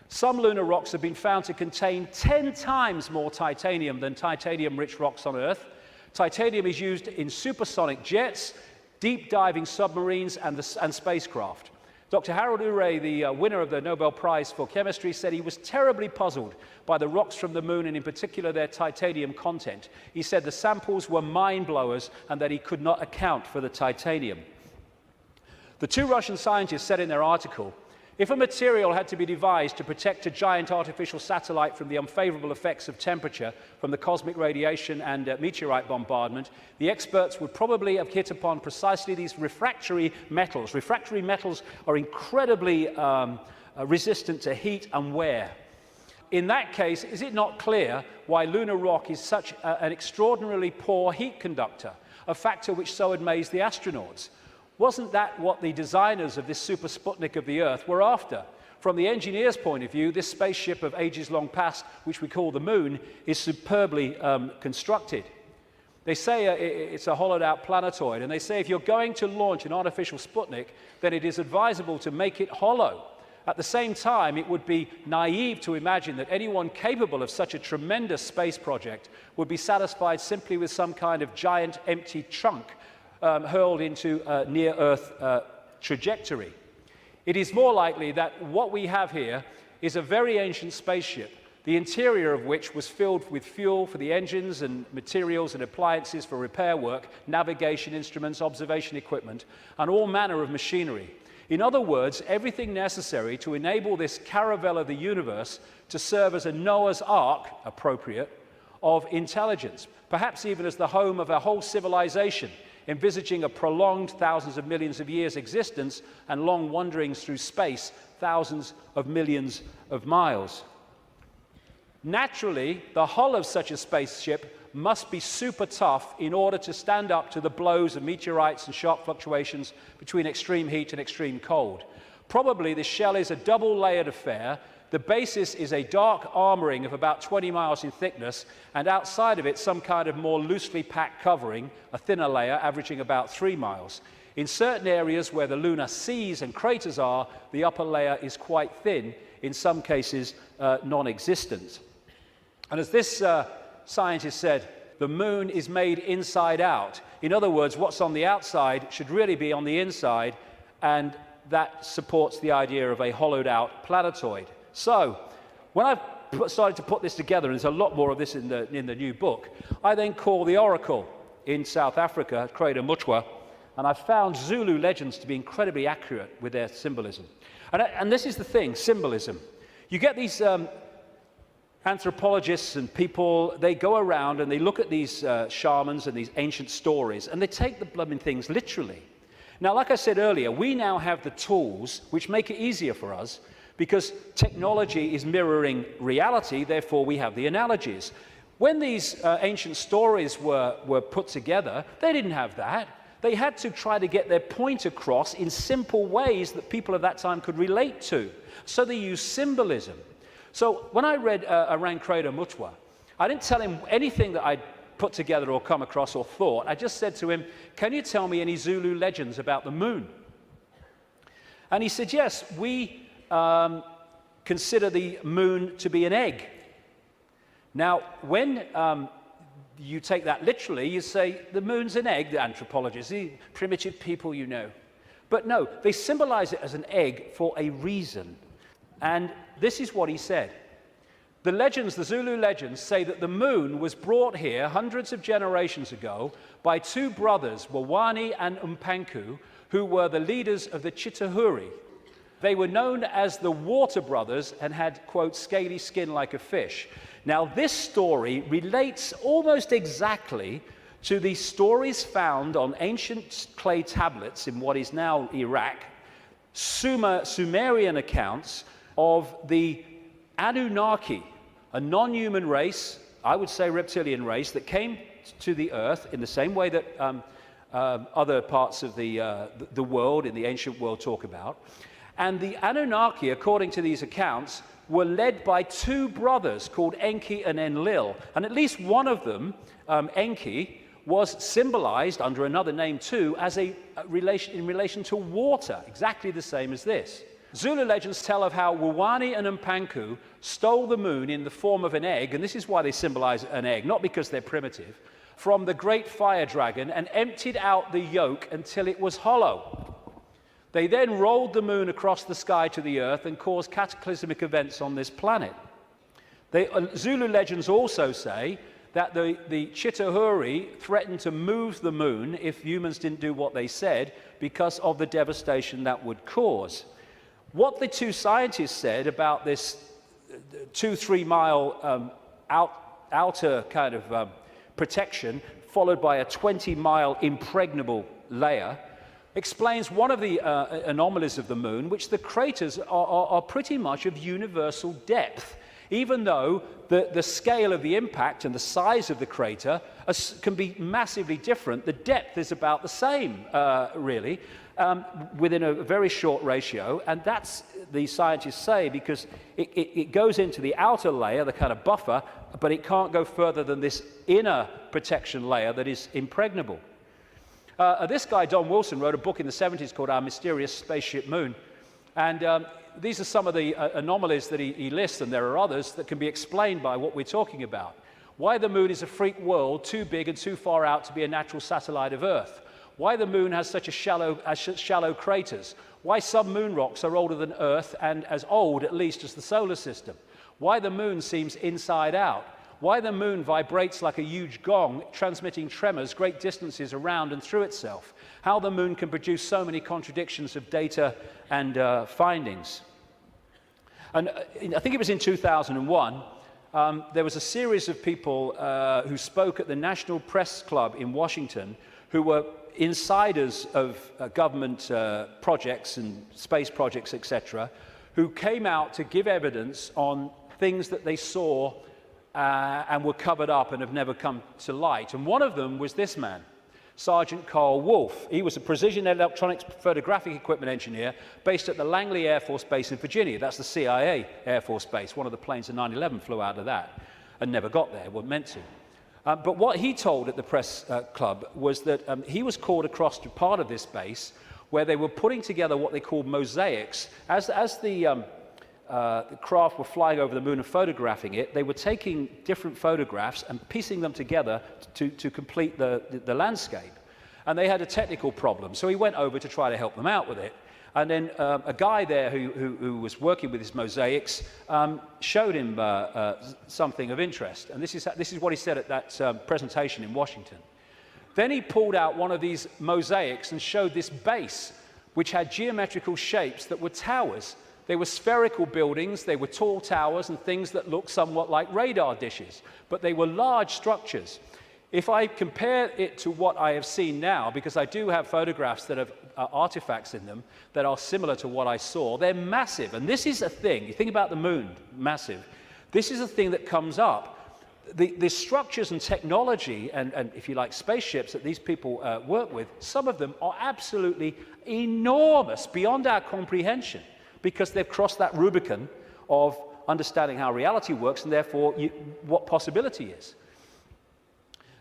Speaker 1: Some lunar rocks have been found to contain 10 times more titanium than titanium-rich rocks on Earth. Titanium is used in supersonic jets, deep-diving submarines, and spacecraft. Dr. Harold Urey, the winner of the Nobel Prize for Chemistry, said he was terribly puzzled by the rocks from the moon and in particular their titanium content. He said the samples were mind-blowers and that he could not account for the titanium. The two Russian scientists said in their article, if a material had to be devised to protect a giant artificial satellite from the unfavorable effects of temperature from the cosmic radiation and meteorite bombardment, the experts would probably have hit upon precisely these refractory metals. Refractory metals are incredibly resistant to heat and wear. In that case, is it not clear why lunar rock is such an extraordinarily poor heat conductor, a factor which so amazed the astronauts? Wasn't that what the designers of this super Sputnik of the Earth were after? From the engineer's point of view, this spaceship of ages long past, which we call the moon, is superbly constructed. They say it's a hollowed-out planetoid, and they say if you're going to launch an artificial Sputnik, then it is advisable to make it hollow. At the same time, it would be naive to imagine that anyone capable of such a tremendous space project would be satisfied simply with some kind of giant empty trunk hurled into a near-Earth trajectory. It is more likely that what we have here is a very ancient spaceship, the interior of which was filled with fuel for the engines and materials and appliances for repair work, navigation instruments, observation equipment, and all manner of machinery. In other words, everything necessary to enable this caravel of the universe to serve as a Noah's Ark, appropriate, of intelligence, perhaps even as the home of a whole civilization, envisaging a prolonged thousands of millions of years existence and long wanderings through space, thousands of millions of miles. Naturally, the hull of such a spaceship must be super tough in order to stand up to the blows of meteorites and sharp fluctuations between extreme heat and extreme cold. Probably the shell is a double-layered affair. The basis is a dark armoring of about 20 miles in thickness, and outside of it some kind of more loosely packed covering, a thinner layer averaging about 3 miles. In certain areas where the lunar seas and craters are, the upper layer is quite thin, in some cases non-existent. And as this scientist said, the moon is made inside out. In other words, what's on the outside should really be on the inside, and that supports the idea of a hollowed-out planetoid. So, when I started to put this together, and there's a lot more of this in the new book, I then called the oracle in South Africa, Credo Mutwa, and I found Zulu legends to be incredibly accurate with their symbolism. And this is the thing, symbolism. You get these anthropologists and people, they go around and they look at these shamans and these ancient stories, and they take the blooming things literally. Now, like I said earlier, we now have the tools which make it easier for us, because technology is mirroring reality, therefore we have the analogies. When these ancient stories were put together, they didn't have that. They had to try to get their point across in simple ways that people of that time could relate to. So they used symbolism. So when I read Credo Mutwa, I didn't tell him anything that I'd put together or come across or thought. I just said to him, can you tell me any Zulu legends about the moon? And he said, yes, we consider the moon to be an egg. Now, when you take that literally, you say, the moon's an egg, the anthropologists, the primitive people you know. But no, they symbolize it as an egg for a reason. And this is what he said. The legends, the Zulu legends, say that the moon was brought here hundreds of generations ago by two brothers, Wawani and Umpanku, who were the leaders of the Chitahuri. They were known as the Water Brothers and had, quote, scaly skin like a fish. Now, this story relates almost exactly to the stories found on ancient clay tablets in what is now Iraq, Sumerian accounts of the Anunnaki, a non-human race, I would say reptilian race, that came to the earth in the same way that other parts of the world, in the ancient world, talk about. And the Anunnaki, according to these accounts, were led by two brothers called Enki and Enlil. And at least one of them, Enki, was symbolized under another name too as in relation to water, exactly the same as this. Zulu legends tell of how Wawani and Umpanku stole the moon in the form of an egg, and this is why they symbolize an egg, not because they're primitive, from the great fire dragon and emptied out the yolk until it was hollow. They then rolled the moon across the sky to the earth and caused cataclysmic events on this planet. Zulu legends also say that the Chitahuri threatened to move the moon if humans didn't do what they said because of the devastation that would cause. What the two scientists said about this 2-3 mile outer kind of protection, followed by a 20-mile impregnable layer, explains one of the anomalies of the moon, which the craters are pretty much of universal depth. Even though the scale of the impact and the size of the crater can be massively different, the depth is about the same, really, within a very short ratio. And that's, the scientists say, because it goes into the outer layer, the kind of buffer, but it can't go further than this inner protection layer that is impregnable. This guy, Don Wilson, wrote a book in the 70s called Our Mysterious Spaceship Moon. And these are some of the anomalies that he lists, and there are others that can be explained by what we're talking about. Why the moon is a freak world, too big and too far out to be a natural satellite of Earth. Why the moon has such shallow craters. Why some moon rocks are older than Earth and as old, at least, as the solar system. Why the moon seems inside out. Why the moon vibrates like a huge gong, transmitting tremors great distances around and through itself. How the moon can produce so many contradictions of data and findings. And I think it was in 2001, there was a series of people who spoke at the National Press Club in Washington who were insiders of government projects and space projects, etc., who came out to give evidence on things that they saw and were covered up and have never come to light. And one of them was this man, Sergeant Carl Wolf. He was a precision electronics photographic equipment engineer based at the Langley Air Force Base in Virginia. That's the CIA Air Force Base. One of the planes in 9/11 flew out of that and never got there, wasn't meant to. But what he told at the press club was that he was called across to part of this base where they were putting together what they called mosaics. As the craft were flying over the moon and photographing it, they were taking different photographs and piecing them together to complete the landscape. And they had a technical problem, so he went over to try to help them out with it. And then a guy there who was working with his mosaics showed him something of interest. And this is what he said at that presentation in Washington. Then he pulled out one of these mosaics and showed this base, which had geometrical shapes that were towers. They were spherical buildings, they were tall towers and things that looked somewhat like radar dishes, but they were large structures. If I compare it to what I have seen now, because I do have photographs that have artifacts in them that are similar to what I saw, they're massive. And this is a thing, you think about the moon, massive. This is a thing that comes up. The structures and technology and, if you like, spaceships that these people work with, some of them are absolutely enormous, beyond our comprehension, because they've crossed that Rubicon of understanding how reality works and therefore what possibility is.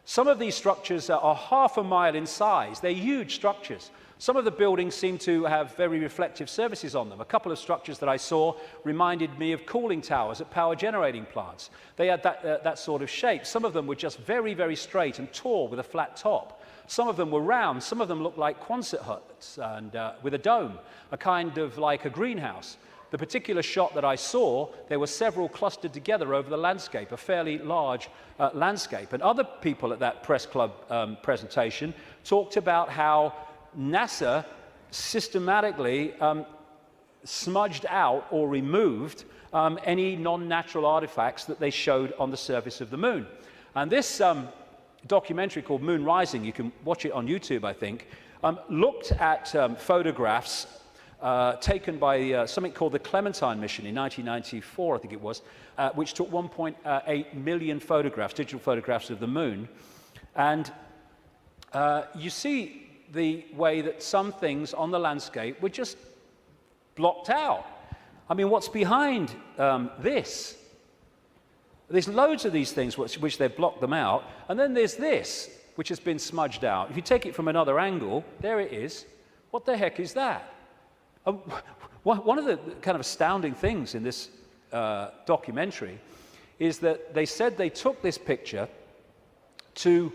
Speaker 1: Some of these structures are half a mile in size. They're huge structures. Some of the buildings seem to have very reflective surfaces on them. A couple of structures that I saw reminded me of cooling towers at power generating plants. They had that sort of shape. Some of them were just very, very straight and tall with a flat top. Some of them were round. Some of them looked like Quonset huts and with a dome, a kind of like a greenhouse. The particular shot that I saw, there were several clustered together over the landscape, a fairly large landscape. And other people at that press club presentation talked about how NASA systematically smudged out or removed any non-natural artifacts that they showed on the surface of the moon. And this documentary called Moon Rising, you can watch it on YouTube, I think, looked at photographs taken by something called the Clementine mission in 1994, I think it was, which took 1.8 million photographs, digital photographs of the moon. And you see the way that some things on the landscape were just blocked out. I mean, what's behind this? There's loads of these things which they've blocked them out. And then there's this, which has been smudged out. If you take it from another angle, there it is. What the heck is that? One of the kind of astounding things in this documentary is that they said they took this picture to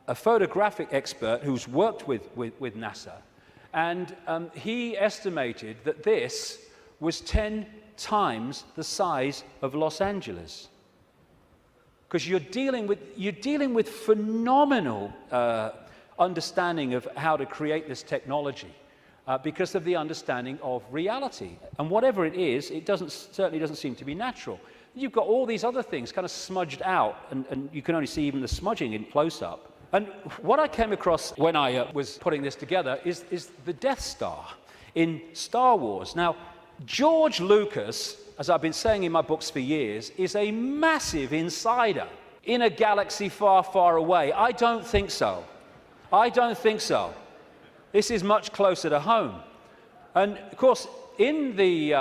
Speaker 1: a photographic expert who's worked with NASA, and he estimated that this was 10 times the size of Los Angeles. Because you're dealing with phenomenal understanding of how to create this technology. Because of the understanding of reality. And whatever it is, it certainly doesn't seem to be natural. You've got all these other things kind of smudged out, and you can only see even the smudging in close-up. And what I came across when I was putting this together is the Death Star in Star Wars. Now, George Lucas, as I've been saying in my books for years, is a massive insider in a galaxy far, far away. I don't think so. I don't think so. This is much closer to home. And of course, in the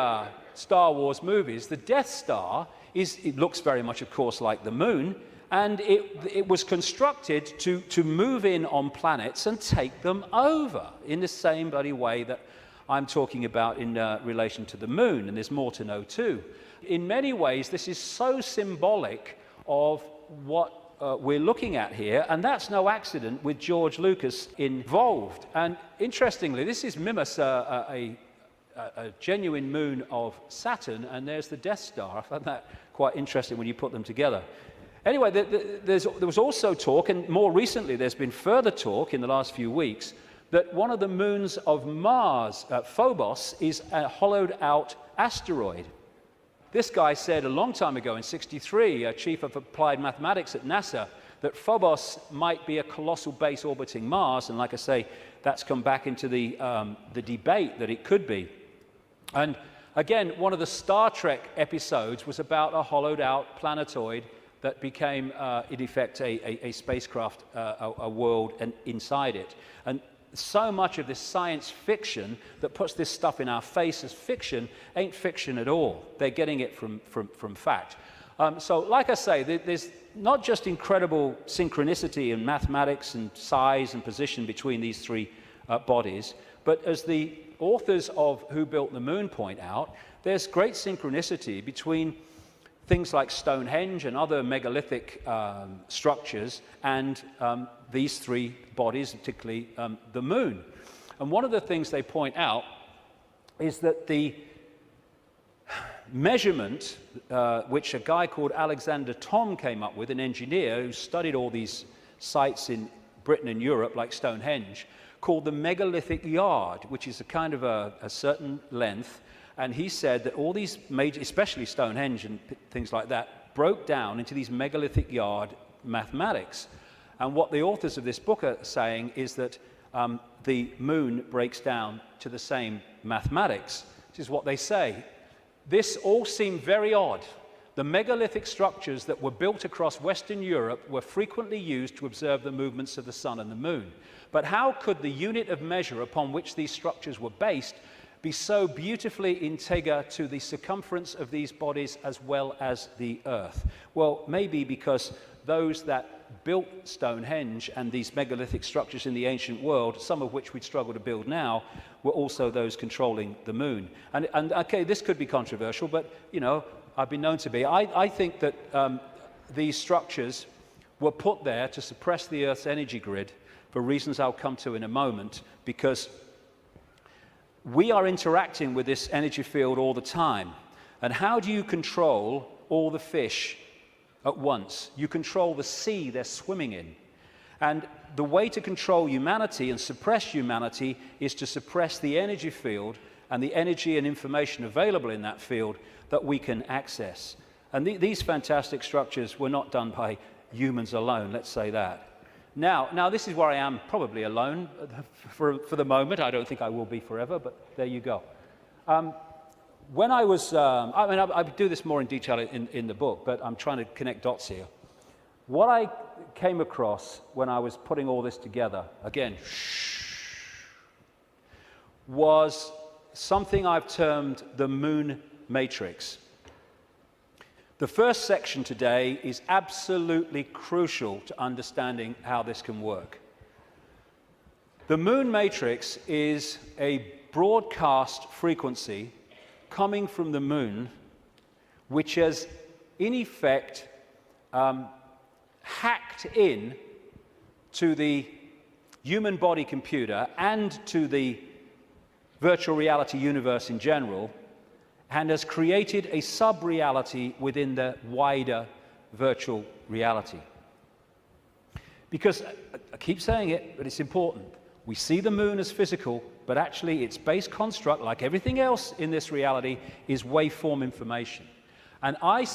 Speaker 1: Star Wars movies, the Death Star it looks very much, of course, like the moon, and it was constructed to move in on planets and take them over in the same bloody way that I'm talking about in relation to the moon, and there's more to know too. In many ways, this is so symbolic of what we're looking at here, and that's no accident with George Lucas involved. And interestingly, this is Mimas, a genuine moon of Saturn, and there's the Death Star. I found that quite interesting when you put them together. Anyway, there was also talk, and more recently there's been further talk in the last few weeks, that one of the moons of Mars, Phobos, is a hollowed-out asteroid. This guy said a long time ago in '63, chief of applied mathematics at NASA, that Phobos might be a colossal base orbiting Mars, and like I say, that's come back into the debate that it could be. And again, one of the Star Trek episodes was about a hollowed-out planetoid that became, in effect, a spacecraft, a world, and inside it. And so much of this science fiction that puts this stuff in our face as fiction ain't fiction at all. They're getting it from fact. So like I say, there's not just incredible synchronicity in mathematics and size and position between these three bodies, but as the authors of Who Built the Moon point out, there's great synchronicity between things like Stonehenge and other megalithic structures and these three bodies, particularly the moon. And one of the things they point out is that the measurement, which a guy called Alexander Thom came up with, an engineer who studied all these sites in Britain and Europe, like Stonehenge, called the megalithic yard, which is a kind of a certain length. And he said that all these major, especially Stonehenge and things like that, broke down into these megalithic yard mathematics. And what the authors of this book are saying is that the moon breaks down to the same mathematics, which is what they say. This all seemed very odd. The megalithic structures that were built across Western Europe were frequently used to observe the movements of the sun and the moon. But how could the unit of measure upon which these structures were based be so beautifully integer to the circumference of these bodies as well as the Earth? Well, maybe because those that built Stonehenge and these megalithic structures in the ancient world, some of which we'd struggle to build now, were also those controlling the moon. And okay, this could be controversial, but, you know, I've been known to be. I think that these structures were put there to suppress the Earth's energy grid for reasons I'll come to in a moment, because we are interacting with this energy field all the time. And how do you control all the fish at once? You control the sea they're swimming in. And the way to control humanity and suppress humanity is to suppress the energy field and the energy and information available in that field that we can access. And these fantastic structures were not done by humans alone, let's say that. Now this is where I am probably alone for the moment. I don't think I will be forever, but there you go. When I was, I do this more in detail in the book, but I'm trying to connect dots here. What I came across when I was putting all this together, again, was something I've termed the moon matrix. The first section today is absolutely crucial to understanding how this can work. The moon matrix is a broadcast frequency coming from the moon, which has, in effect, hacked in to the human body computer and to the virtual reality universe in general, and has created a sub-reality within the wider virtual reality. Because, I keep saying it, but it's important, we see the moon as physical, but actually its base construct, like everything else in this reality, is waveform information. And I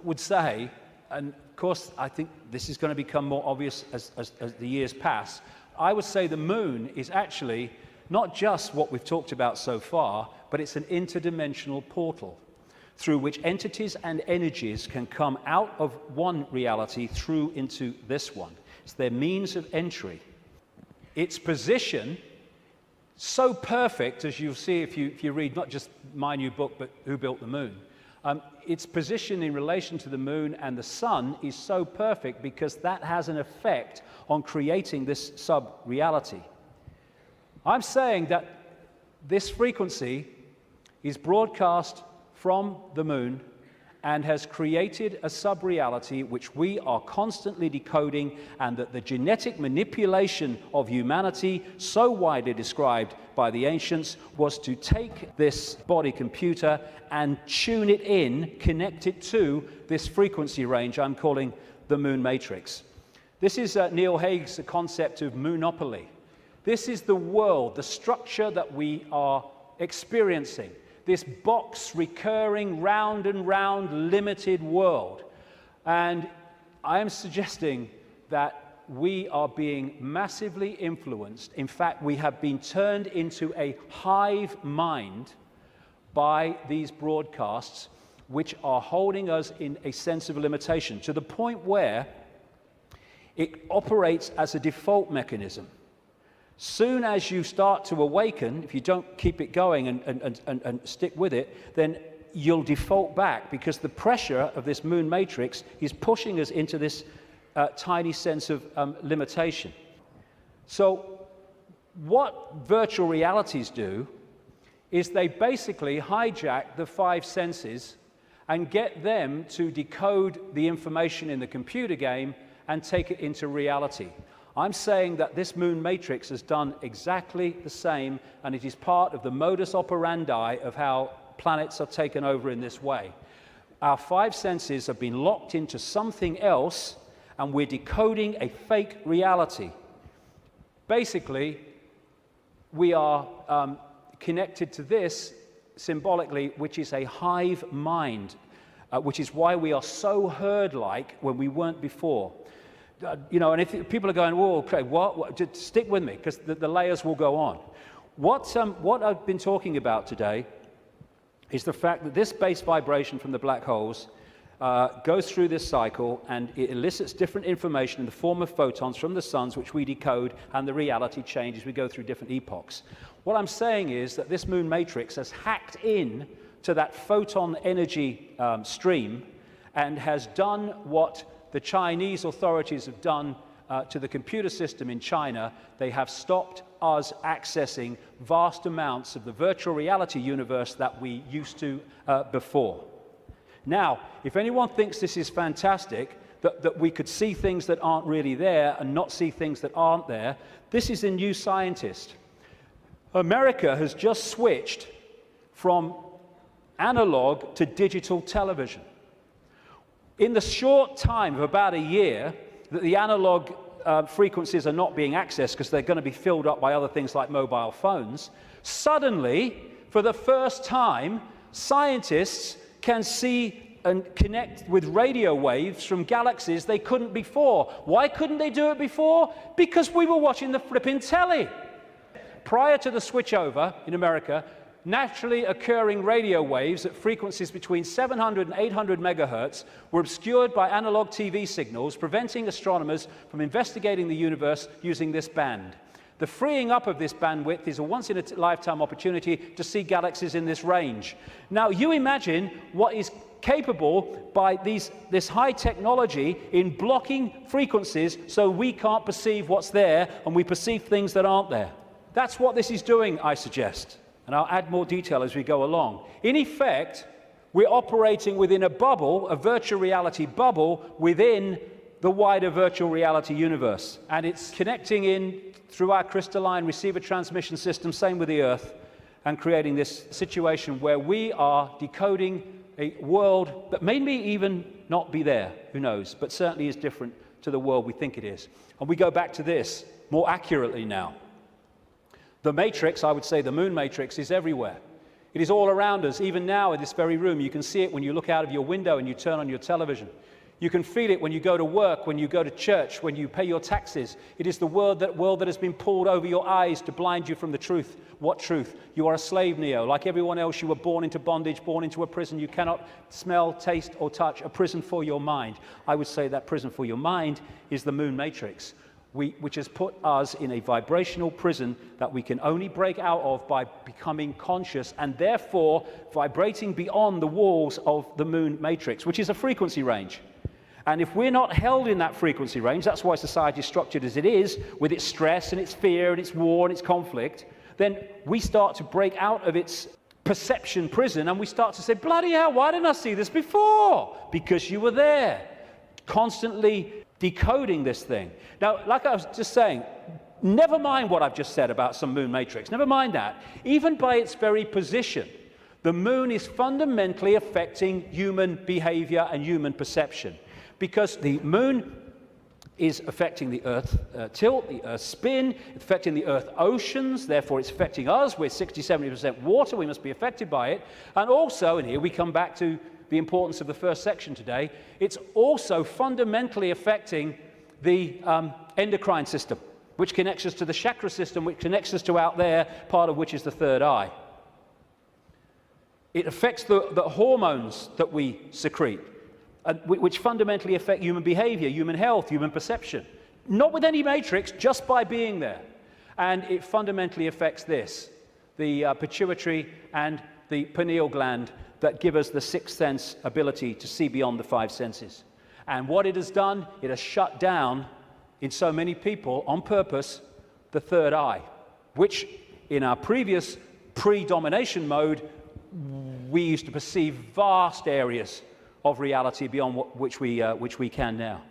Speaker 1: would say, and of course I think this is going to become more obvious as the years pass, I would say the moon is actually not just what we've talked about so far, but it's an interdimensional portal through which entities and energies can come out of one reality through into this one. It's their means of entry. Its position, so perfect, as you'll see if you read not just my new book, but Who Built the Moon, its position in relation to the moon and the sun is so perfect because that has an effect on creating this sub-reality. I'm saying that this frequency is broadcast from the moon and has created a sub-reality which we are constantly decoding, and that the genetic manipulation of humanity, so widely described by the ancients, was to take this body computer and tune it in, connect it to this frequency range I'm calling the moon matrix. This is Neil Haig's concept of moonopoly. This is the world, the structure that we are experiencing, this box recurring round and round limited world. And I am suggesting that we are being massively influenced. In fact, we have been turned into a hive mind by these broadcasts, which are holding us in a sense of limitation, to the point where it operates as a default mechanism. Soon as you start to awaken, if you don't keep it going and stick with it, then you'll default back, because the pressure of this moon matrix is pushing us into this tiny sense of limitation. So what virtual realities do is they basically hijack the five senses and get them to decode the information in the computer game and take it into reality. I'm saying that this moon matrix has done exactly the same, and it is part of the modus operandi of how planets are taken over in this way. Our five senses have been locked into something else, and we're decoding a fake reality. Basically, we are connected to this symbolically, which is a hive mind, which is why we are so herd-like when we weren't before. You know, and if people are going, "Whoa, okay, what?" Just stick with me, because the layers will go on. What I've been talking about today is the fact that this base vibration from the black holes goes through this cycle, and it elicits different information in the form of photons from the suns, which we decode, and the reality changes. We go through different epochs. What I'm saying is that this moon matrix has hacked in to that photon energy stream and has done what the Chinese authorities have done to the computer system in China, they have stopped us accessing vast amounts of the virtual reality universe that we used to before. Now, if anyone thinks this is fantastic, that we could see things that aren't really there and not see things that aren't there, this is a New Scientist. America has just switched from analog to digital television. In the short time of about a year that the analog frequencies are not being accessed because they're going to be filled up by other things like mobile phones, suddenly, for the first time, scientists can see and connect with radio waves from galaxies they couldn't before. Why couldn't they do it before? Because we were watching the flipping telly. Prior to the switchover in America, naturally occurring radio waves at frequencies between 700 and 800 megahertz were obscured by analog TV signals, preventing astronomers from investigating the universe using this band. The freeing up of this bandwidth is a once-in-a-lifetime opportunity to see galaxies in this range. Now, you imagine what is capable by this high technology in blocking frequencies so we can't perceive what's there and we perceive things that aren't there. That's what this is doing, I suggest. And I'll add more detail as we go along. In effect, we're operating within a bubble, a virtual reality bubble, within the wider virtual reality universe. And it's connecting in through our crystalline receiver transmission system, same with the Earth, and creating this situation where we are decoding a world that may even not be there, who knows, but certainly is different to the world we think it is. And we go back to this more accurately now. The matrix, I would say the moon matrix, is everywhere. It is all around us, even now in this very room. You can see it when you look out of your window and you turn on your television. You can feel it when you go to work, when you go to church, when you pay your taxes. It is the world that has been pulled over your eyes to blind you from the truth. What truth? You are a slave, Neo. Like everyone else, you were born into bondage, born into a prison. You cannot smell, taste, or touch. A prison for your mind. I would say that prison for your mind is the moon matrix, which has put us in a vibrational prison that we can only break out of by becoming conscious and therefore vibrating beyond the walls of the moon matrix, which is a frequency range. And if we're not held in that frequency range, that's why society is structured as it is, with its stress and its fear and its war and its conflict, then we start to break out of its perception prison and we start to say, bloody hell, why didn't I see this before? Because you were there, constantly decoding this thing. Now, like I was just saying, never mind what I've just said about some moon matrix, never mind that. Even by its very position, the moon is fundamentally affecting human behavior and human perception, because the moon is affecting the Earth tilt, the Earth spin, it's affecting the Earth oceans, therefore it's affecting us. We're 60-70% water, we must be affected by it. And also, and here we come back to the importance of the first section today, it's also fundamentally affecting the endocrine system, which connects us to the chakra system, which connects us to out there, part of which is the third eye. It affects the hormones that we secrete, which fundamentally affect human behavior, human health, human perception. Not with any matrix, just by being there. And it fundamentally affects this, the pituitary and the pineal gland, that give us the sixth sense ability to see beyond the five senses. And what it has done, it has shut down, in so many people, on purpose, the third eye, which in our previous pre-domination mode, we used to perceive vast areas of reality beyond which we can now.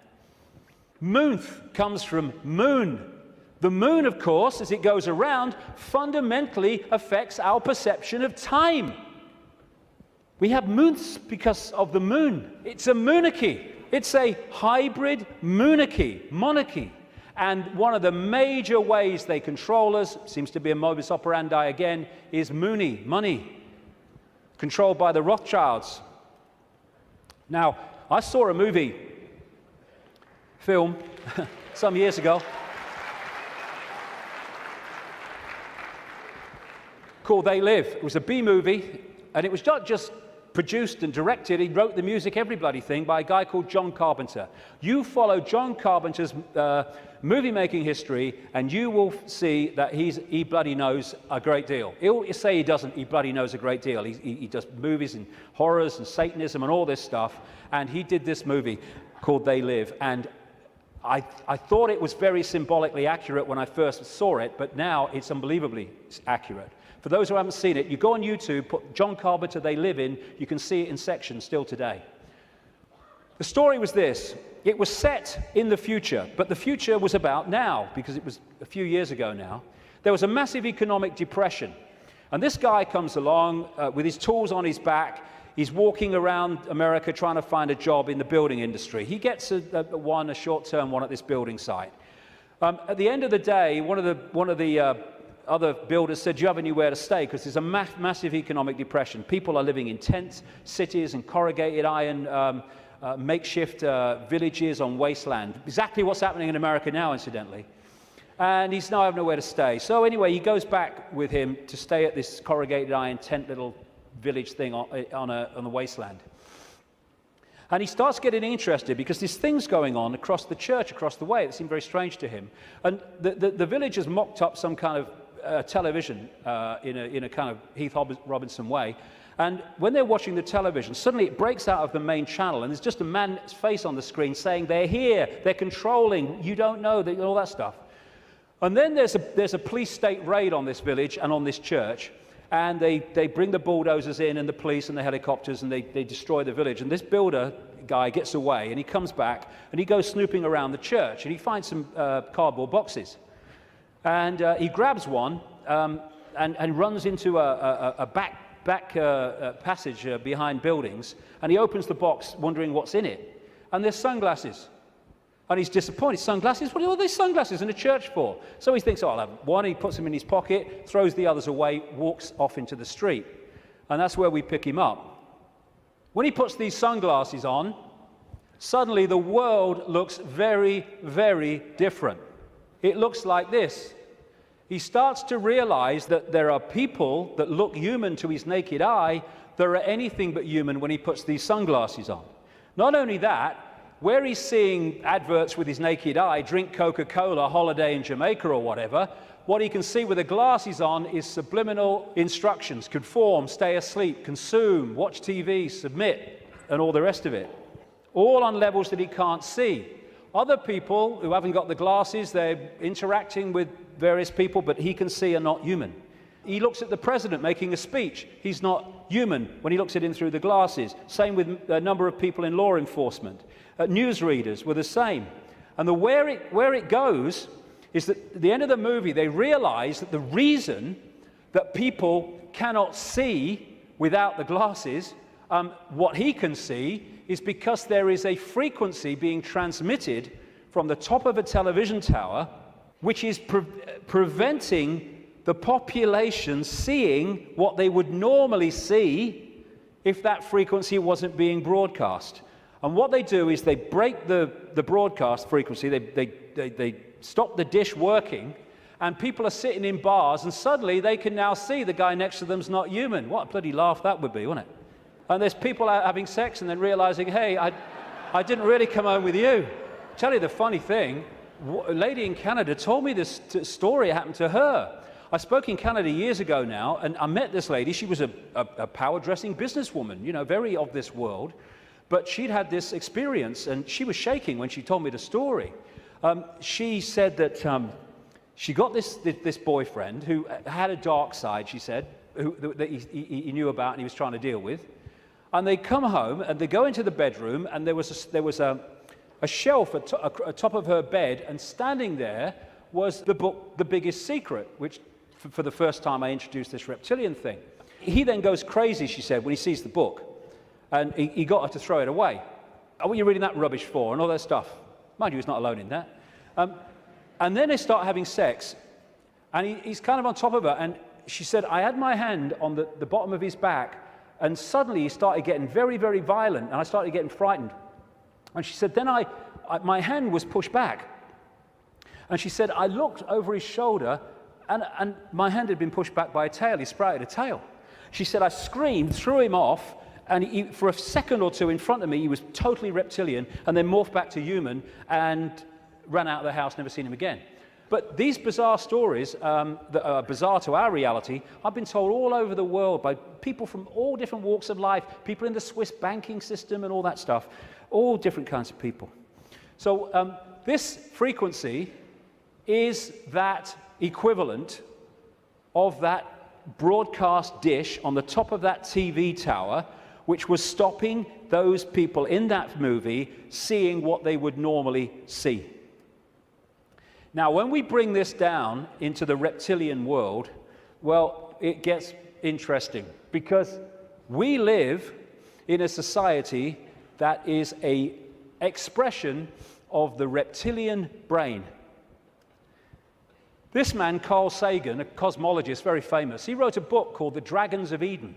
Speaker 1: Moonth comes from moon. The moon, of course, as it goes around, fundamentally affects our perception of time. We have moonths because of the moon. It's a monarchy. It's a hybrid monarchy. And one of the major ways they control us, seems to be a modus operandi again, is money, controlled by the Rothschilds. Now, I saw a film, some years ago, called They Live. It was a B movie, and it was not just produced and directed, he wrote the music, every bloody thing, by a guy called John Carpenter. You follow John Carpenter's movie-making history, and you will see that he bloody knows a great deal. He'll say he doesn't, he bloody knows a great deal. He does movies and horrors and Satanism and all this stuff, and he did this movie called They Live, and I thought it was very symbolically accurate when I first saw it, but now it's unbelievably accurate. For those who haven't seen it, you go on YouTube, put John Carpenter, They Live in, you can see it in sections still today. The story was this. It was set in the future, but the future was about now, because it was a few years ago now. There was a massive economic depression, and this guy comes along with his tools on his back. He's walking around America trying to find a job in the building industry. He gets a short-term one at this building site. At the end of the day, one of the other builders said, do you have anywhere to stay? Because there's a massive economic depression. People are living in tent cities and corrugated iron makeshift villages on wasteland. Exactly what's happening in America now, incidentally. And he's now having nowhere to stay. So anyway, he goes back with him to stay at this corrugated iron tent little village thing on the wasteland. And he starts getting interested because there's things going on across the church, across the way, that seem very strange to him. And the villagers mocked up some kind of television in a kind of Heath Robinson way. And when they're watching the television, suddenly it breaks out of the main channel, and there's just a man's face on the screen saying, they're here, they're controlling, you don't know, all that stuff. And then there's a police state raid on this village and on this church. And they bring the bulldozers in and the police and the helicopters, and they destroy the village. And this builder guy gets away, and he comes back, and he goes snooping around the church, and he finds some cardboard boxes. And he grabs one and runs into a back passage behind buildings, and he opens the box wondering what's in it. And there's sunglasses. And he's disappointed. Sunglasses? What are all these sunglasses in a church for? So he thinks, oh, I'll have one. He puts them in his pocket, throws the others away, walks off into the street. And that's where we pick him up. When he puts these sunglasses on, suddenly the world looks very, very different. It looks like this. He starts to realize that there are people that look human to his naked eye that are anything but human when he puts these sunglasses on. Not only that, where he's seeing adverts with his naked eye, drink Coca-Cola, holiday in Jamaica or whatever, what he can see with the glasses on is subliminal instructions: conform, stay asleep, consume, watch TV, submit, and all the rest of it. All on levels that he can't see. Other people who haven't got the glasses, they're interacting with various people, but he can see are not human. He looks at the president making a speech. He's not human when he looks at him through the glasses. Same with a number of people in law enforcement. Newsreaders were the same. And where it goes is that at the end of the movie, they realize that the reason that people cannot see without the glasses, what he can see, is because there is a frequency being transmitted from the top of a television tower, which is preventing the population seeing what they would normally see if that frequency wasn't being broadcast. And what they do is they break the broadcast frequency, they stop the dish working, and people are sitting in bars, and suddenly they can now see the guy next to them's not human. What a bloody laugh that would be, wouldn't it? And there's people out having sex and then realizing, hey, I didn't really come home with you. Tell you the funny thing, a lady in Canada told me this story happened to her. I spoke in Canada years ago now, and I met this lady. She was a power-dressing businesswoman, you know, very of this world. But she'd had this experience, and she was shaking when she told me the story. She said that she got this boyfriend who had a dark side, she said, that he knew about and he was trying to deal with. And they come home, and they go into the bedroom, and there was a shelf at top of her bed, and standing there was the book, The Biggest Secret, which for the first time I introduced this reptilian thing. He then goes crazy, she said, when he sees the book, and he got her to throw it away. Oh, what are you reading that rubbish for, and all that stuff? Mind you, he's not alone in that. And then they start having sex, and he's kind of on top of her, and she said, I had my hand on the bottom of his back, and suddenly he started getting very, very violent, and I started getting frightened. And she said, then my hand was pushed back. And she said, I looked over his shoulder, and my hand had been pushed back by a tail. He sprouted a tail. She said, I screamed, threw him off, And for a second or two in front of me, he was totally reptilian, and then morphed back to human and ran out of the house, never seen him again. But these bizarre stories that are bizarre to our reality, I've been told all over the world by people from all different walks of life, people in the Swiss banking system and all that stuff, all different kinds of people. So this frequency is that equivalent of that broadcast dish on the top of that TV tower, which was stopping those people in that movie seeing what they would normally see. Now, when we bring this down into the reptilian world, well, it gets interesting, because we live in a society that is an expression of the reptilian brain. This man, Carl Sagan, a cosmologist, very famous, he wrote a book called The Dragons of Eden,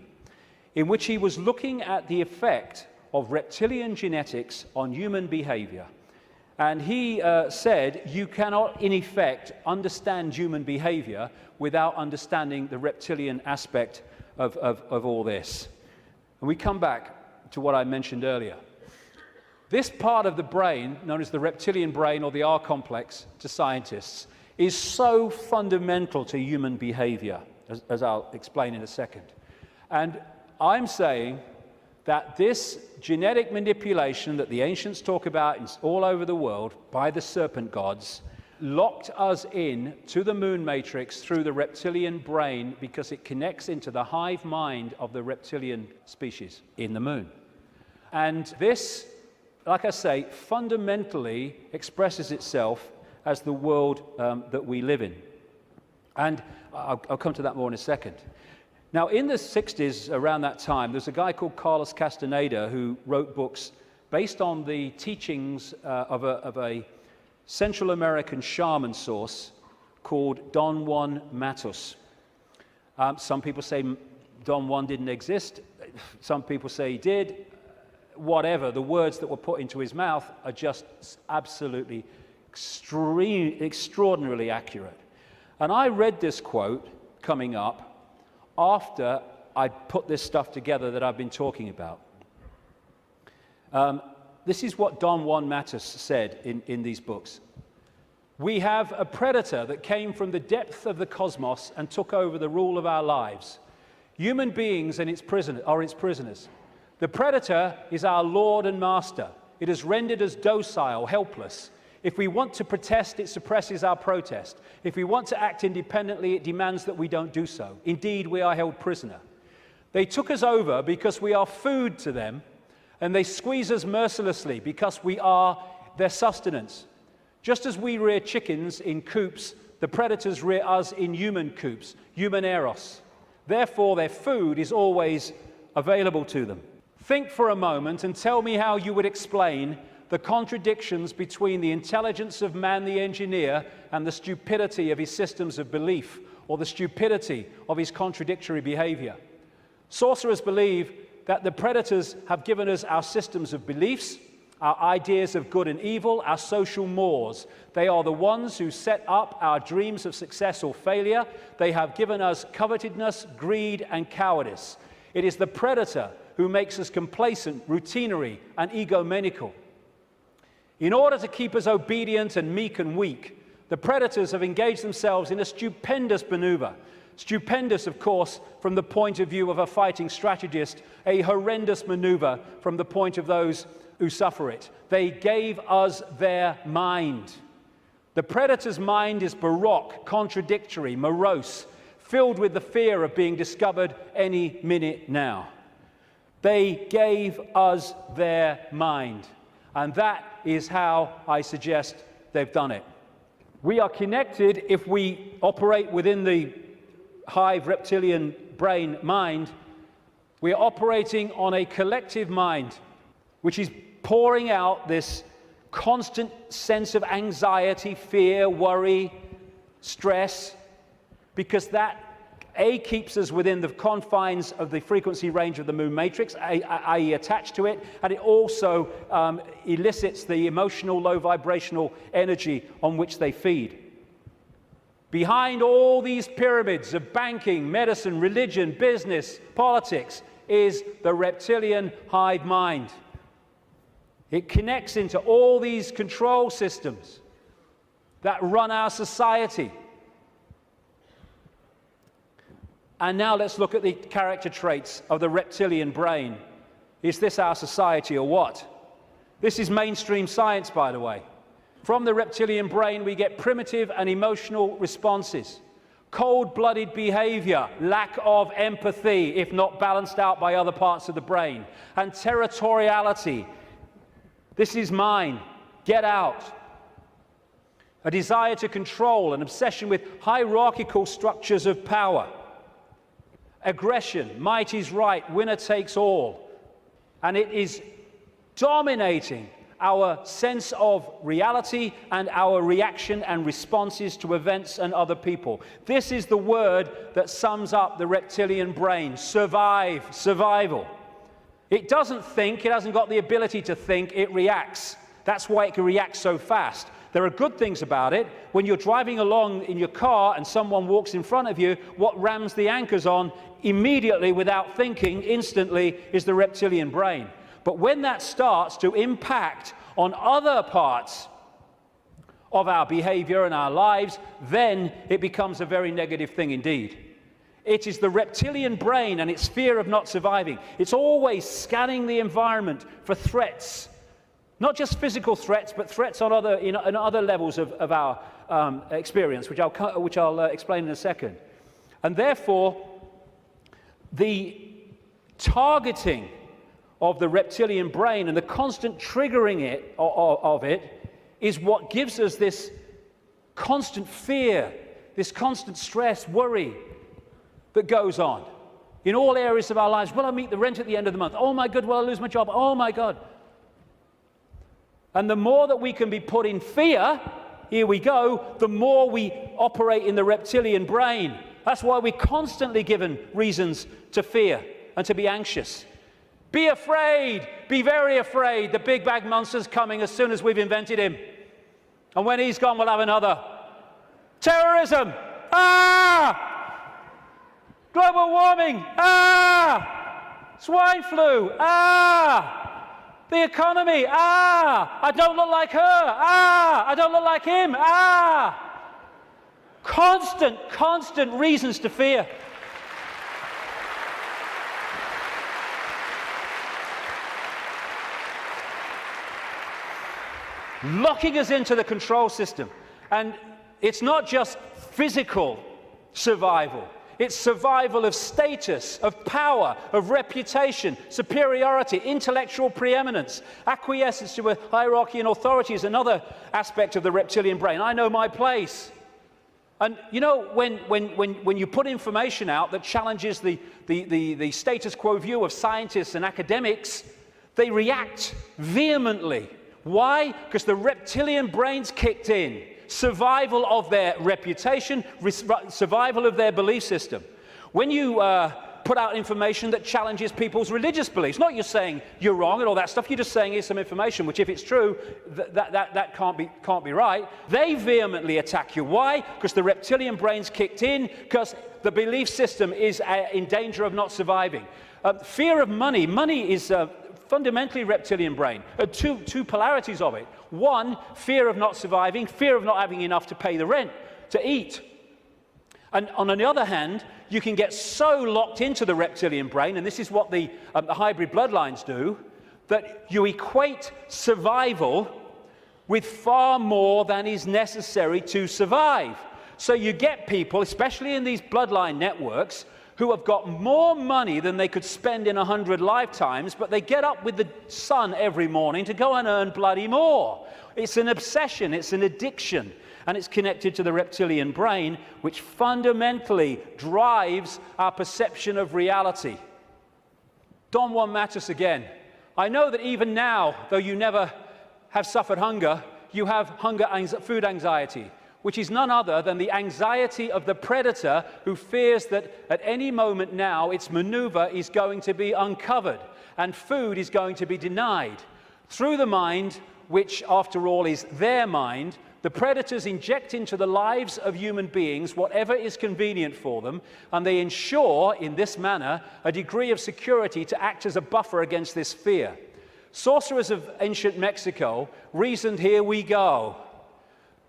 Speaker 1: in which he was looking at the effect of reptilian genetics on human behavior. And he said, you cannot, in effect, understand human behavior without understanding the reptilian aspect of all this. And we come back to what I mentioned earlier. This part of the brain, known as the reptilian brain or the R complex to scientists, is so fundamental to human behavior, as I'll explain in a second. And I'm saying that this genetic manipulation that the ancients talk about all over the world by the serpent gods locked us in to the moon matrix through the reptilian brain, because it connects into the hive mind of the reptilian species in the moon. And this, like I say, fundamentally expresses itself as the world that we live in. And I'll come to that more in a second. Now, in the 60s, around that time, there's a guy called Carlos Castaneda who wrote books based on the teachings of a Central American shaman source called Don Juan Matus. Some people say Don Juan didn't exist. Some people say he did. Whatever, the words that were put into his mouth are just absolutely extraordinarily accurate. And I read this quote coming up after I put this stuff together that I've been talking about. This is what Don Juan Matus said in these books. We have a predator that came from the depth of the cosmos and took over the rule of our lives. Human beings and its prisoners. The predator is our lord and master. It has rendered us docile, helpless. If we want to protest, it suppresses our protest. If we want to act independently, it demands that we don't do so. Indeed, we are held prisoner. They took us over because we are food to them, and they squeeze us mercilessly because we are their sustenance. Just as we rear chickens in coops, the predators rear us in human coops, human eros. Therefore, their food is always available to them. Think for a moment and tell me how you would explain the contradictions between the intelligence of man the engineer and the stupidity of his systems of belief, or the stupidity of his contradictory behavior. Sorcerers believe that the predators have given us our systems of beliefs, our ideas of good and evil, our social mores. They are the ones who set up our dreams of success or failure. They have given us covetousness, greed, and cowardice. It is the predator who makes us complacent, routinary, and egomaniacal. In order to keep us obedient and meek and weak, the predators have engaged themselves in a stupendous maneuver. Stupendous, of course, from the point of view of a fighting strategist, a horrendous maneuver from the point of those who suffer it. They gave us their mind. The predator's mind is baroque, contradictory, morose, filled with the fear of being discovered any minute now. They gave us their mind. And that is how I suggest they've done it. We are connected if we operate within the hive reptilian brain mind. We are operating on a collective mind, which is pouring out this constant sense of anxiety, fear, worry, stress, because that keeps us within the confines of the frequency range of the moon matrix, i.e. attached to it, and it also elicits the emotional, low vibrational energy on which they feed. Behind all these pyramids of banking, medicine, religion, business, politics, is the reptilian hive mind. It connects into all these control systems that run our society. And now let's look at the character traits of the reptilian brain. Is this our society or what? This is mainstream science, by the way. From the reptilian brain, we get primitive and emotional responses, cold-blooded behavior, lack of empathy, if not balanced out by other parts of the brain, and territoriality. This is mine, get out. A desire to control, an obsession with hierarchical structures of power. Aggression, might is right, winner takes all. And it is dominating our sense of reality and our reaction and responses to events and other people. This is the word that sums up the reptilian brain: survive, survival. It doesn't think, it hasn't got the ability to think, it reacts. That's why it can react so fast. There are good things about it. When you're driving along in your car and someone walks in front of you, what rams the anchors on immediately, without thinking, instantly, is the reptilian brain. But when that starts to impact on other parts of our behavior and our lives, then it becomes a very negative thing indeed. It is the reptilian brain and its fear of not surviving. It's always scanning the environment for threats, not just physical threats, but threats on other levels of our experience, which I'll explain in a second. And therefore, the targeting of the reptilian brain and the constant triggering of it is what gives us this constant fear, this constant stress, worry that goes on in all areas of our lives. Will I meet the rent at the end of the month? Oh my God, will I lose my job? Oh my God. And the more that we can be put in fear, here we go, the more we operate in the reptilian brain. That's why we're constantly given reasons to fear and to be anxious. Be afraid, be very afraid. The big bad monster's coming as soon as we've invented him. And when he's gone, we'll have another. Terrorism, global warming, swine flu, the economy, I don't look like her, I don't look like him, Constant reasons to fear. Locking us into the control system. And it's not just physical survival. It's survival of status, of power, of reputation, superiority, intellectual preeminence. Acquiescence to a hierarchy and authority is another aspect of the reptilian brain. I know my place. And you know, when you put information out that challenges the status quo view of scientists and academics, they react vehemently. Why? Because the reptilian brain's kicked in. Survival of their reputation, survival of their belief system. When you put out information that challenges people's religious beliefs, not you're saying you're wrong and all that stuff, you're just saying here's some information, which if it's true, that can't be right. They vehemently attack you. Why? Because the reptilian brain's kicked in, because the belief system is in danger of not surviving. Fear of money. Money is fundamentally reptilian brain. Two polarities of it. One, fear of not surviving, fear of not having enough to pay the rent, to eat. And on the other hand, you can get so locked into the reptilian brain, and this is what the hybrid bloodlines do, that you equate survival with far more than is necessary to survive. So you get people, especially in these bloodline networks, who have got more money than they could spend in 100 lifetimes, but they get up with the sun every morning to go and earn bloody more. It's an obsession, it's an addiction, and it's connected to the reptilian brain, which fundamentally drives our perception of reality. Don Juan Matus again. I know that even now, though you never have suffered hunger, you have food anxiety, which is none other than the anxiety of the predator who fears that at any moment now its maneuver is going to be uncovered and food is going to be denied. Through the mind, which after all is their mind, The predators inject into the lives of human beings whatever is convenient for them, and they ensure, in this manner, a degree of security to act as a buffer against this fear. Sorcerers of ancient Mexico reasoned, here we go,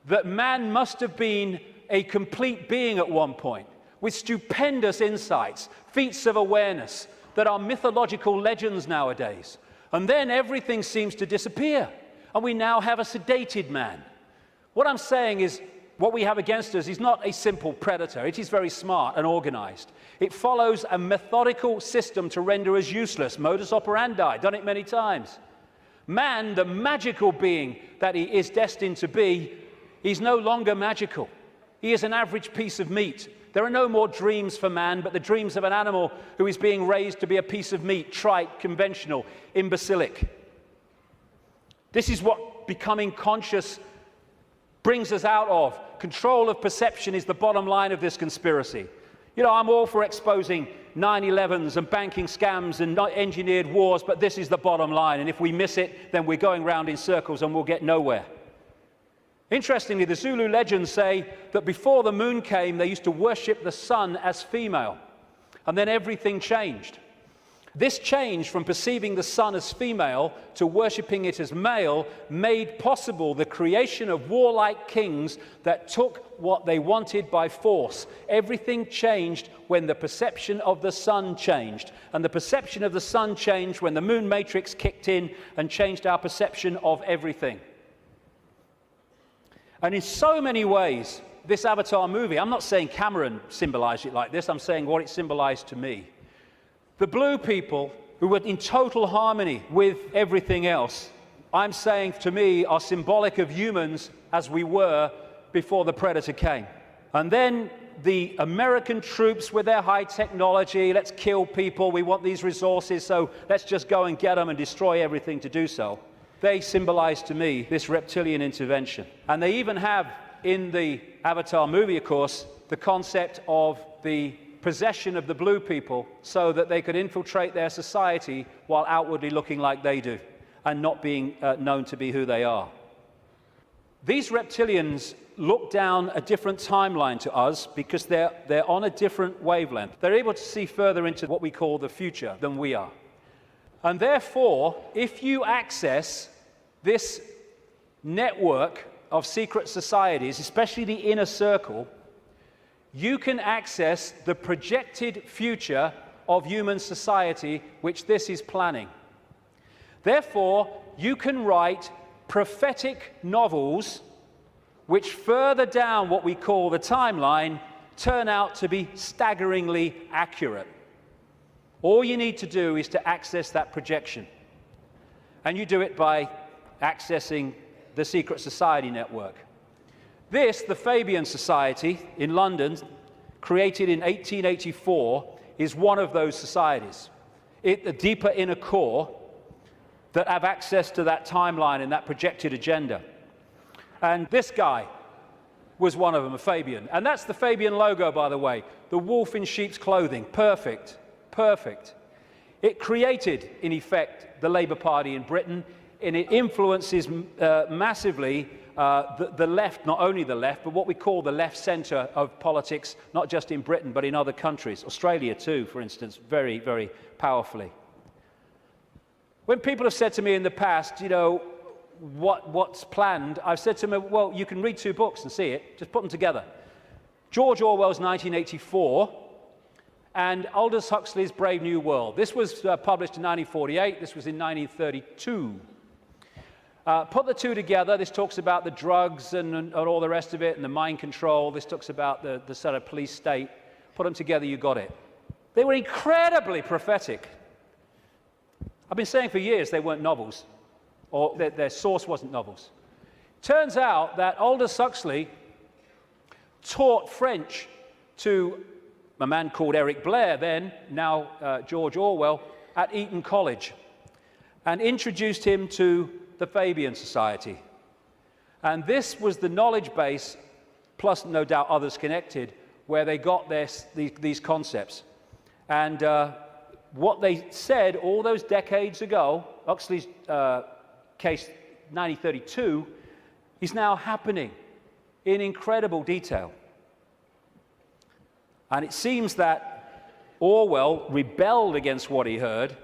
Speaker 1: that man must have been a complete being at one point, with stupendous insights, feats of awareness that are mythological legends nowadays. And then everything seems to disappear, and we now have a sedated man. What I'm saying is, what we have against us is not a simple predator. It is very smart and organized. It follows a methodical system to render us useless. Modus operandi, done it many times. Man, the magical being that he is destined to be, is no longer magical. He is an average piece of meat. There are no more dreams for man, but the dreams of an animal who is being raised to be a piece of meat, trite, conventional, imbecilic. This is what becoming conscious brings us out of. Control of perception is the bottom line of this conspiracy. You know, I'm all for exposing 9/11s and banking scams and engineered wars, but this is the bottom line, and if we miss it, then we're going round in circles and we'll get nowhere. Interestingly, the Zulu legends say that before the moon came, they used to worship the sun as female, and then everything changed. This change from perceiving the sun as female to worshipping it as male made possible the creation of warlike kings that took what they wanted by force. Everything changed when the perception of the sun changed. And the perception of the sun changed when the moon matrix kicked in and changed our perception of everything. And in so many ways, this Avatar movie, I'm not saying Cameron symbolized it like this, I'm saying what it symbolized to me. The blue people, who were in total harmony with everything else, I'm saying to me are symbolic of humans as we were before the predator came. And then the American troops with their high technology, let's kill people, we want these resources, so let's just go and get them and destroy everything to do so. They symbolize to me this reptilian intervention. And they even have, in the Avatar movie, of course, the concept of the possession of the blue people so that they could infiltrate their society while outwardly looking like they do and not being known to be who they are. These reptilians look down a different timeline to us because they're on a different wavelength. They're able to see further into what we call the future than we are. And therefore, if you access this network of secret societies, especially the inner circle, you can access the projected future of human society which this is planning. Therefore, you can write prophetic novels which further down what we call the timeline turn out to be staggeringly accurate. All you need to do is to access that projection. And you do it by accessing the secret society network. This, the Fabian Society in London, created in 1884, is one of those societies. The deeper inner core that have access to that timeline and that projected agenda. And this guy was one of them, a Fabian. And that's the Fabian logo, by the way. The wolf in sheep's clothing. Perfect. Perfect. It created, in effect, the Labour Party in Britain, and it influences massively the left, not only the left, but what we call the left centre of politics, not just in Britain, but in other countries. Australia too, for instance, very, very powerfully. When people have said to me in the past, you know, what's planned, I've said to them, well, you can read two books and see it, just put them together. George Orwell's 1984 and Aldous Huxley's Brave New World. This was published in 1948, this was in 1932. Put the two together. This talks about the drugs and all the rest of it, and the mind control. This talks about the sort of police state. Put them together, you got it. They were incredibly prophetic. I've been saying for years they weren't novels, or their source wasn't novels. Turns out that Aldous Huxley taught French to a man called Eric Blair then, now George Orwell, at Eton College, and introduced him to the Fabian Society. And this was the knowledge base, plus no doubt others connected, where they got these concepts. And what they said all those decades ago, Huxley's case 1932, is now happening. in incredible detail. And it seems that Orwell rebelled against what he heard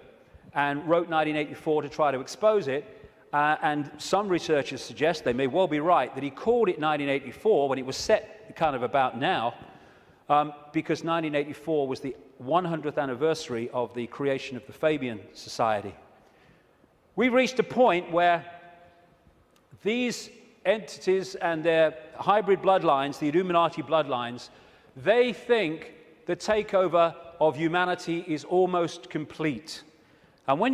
Speaker 1: and wrote 1984 to try to expose it. And some researchers suggest, they may well be right, that he called it 1984 when it was set kind of about now, because 1984 was the 100th anniversary of the creation of the Fabian Society. We've reached a point where these entities and their hybrid bloodlines, the Illuminati bloodlines, they think the takeover of humanity is almost complete. And when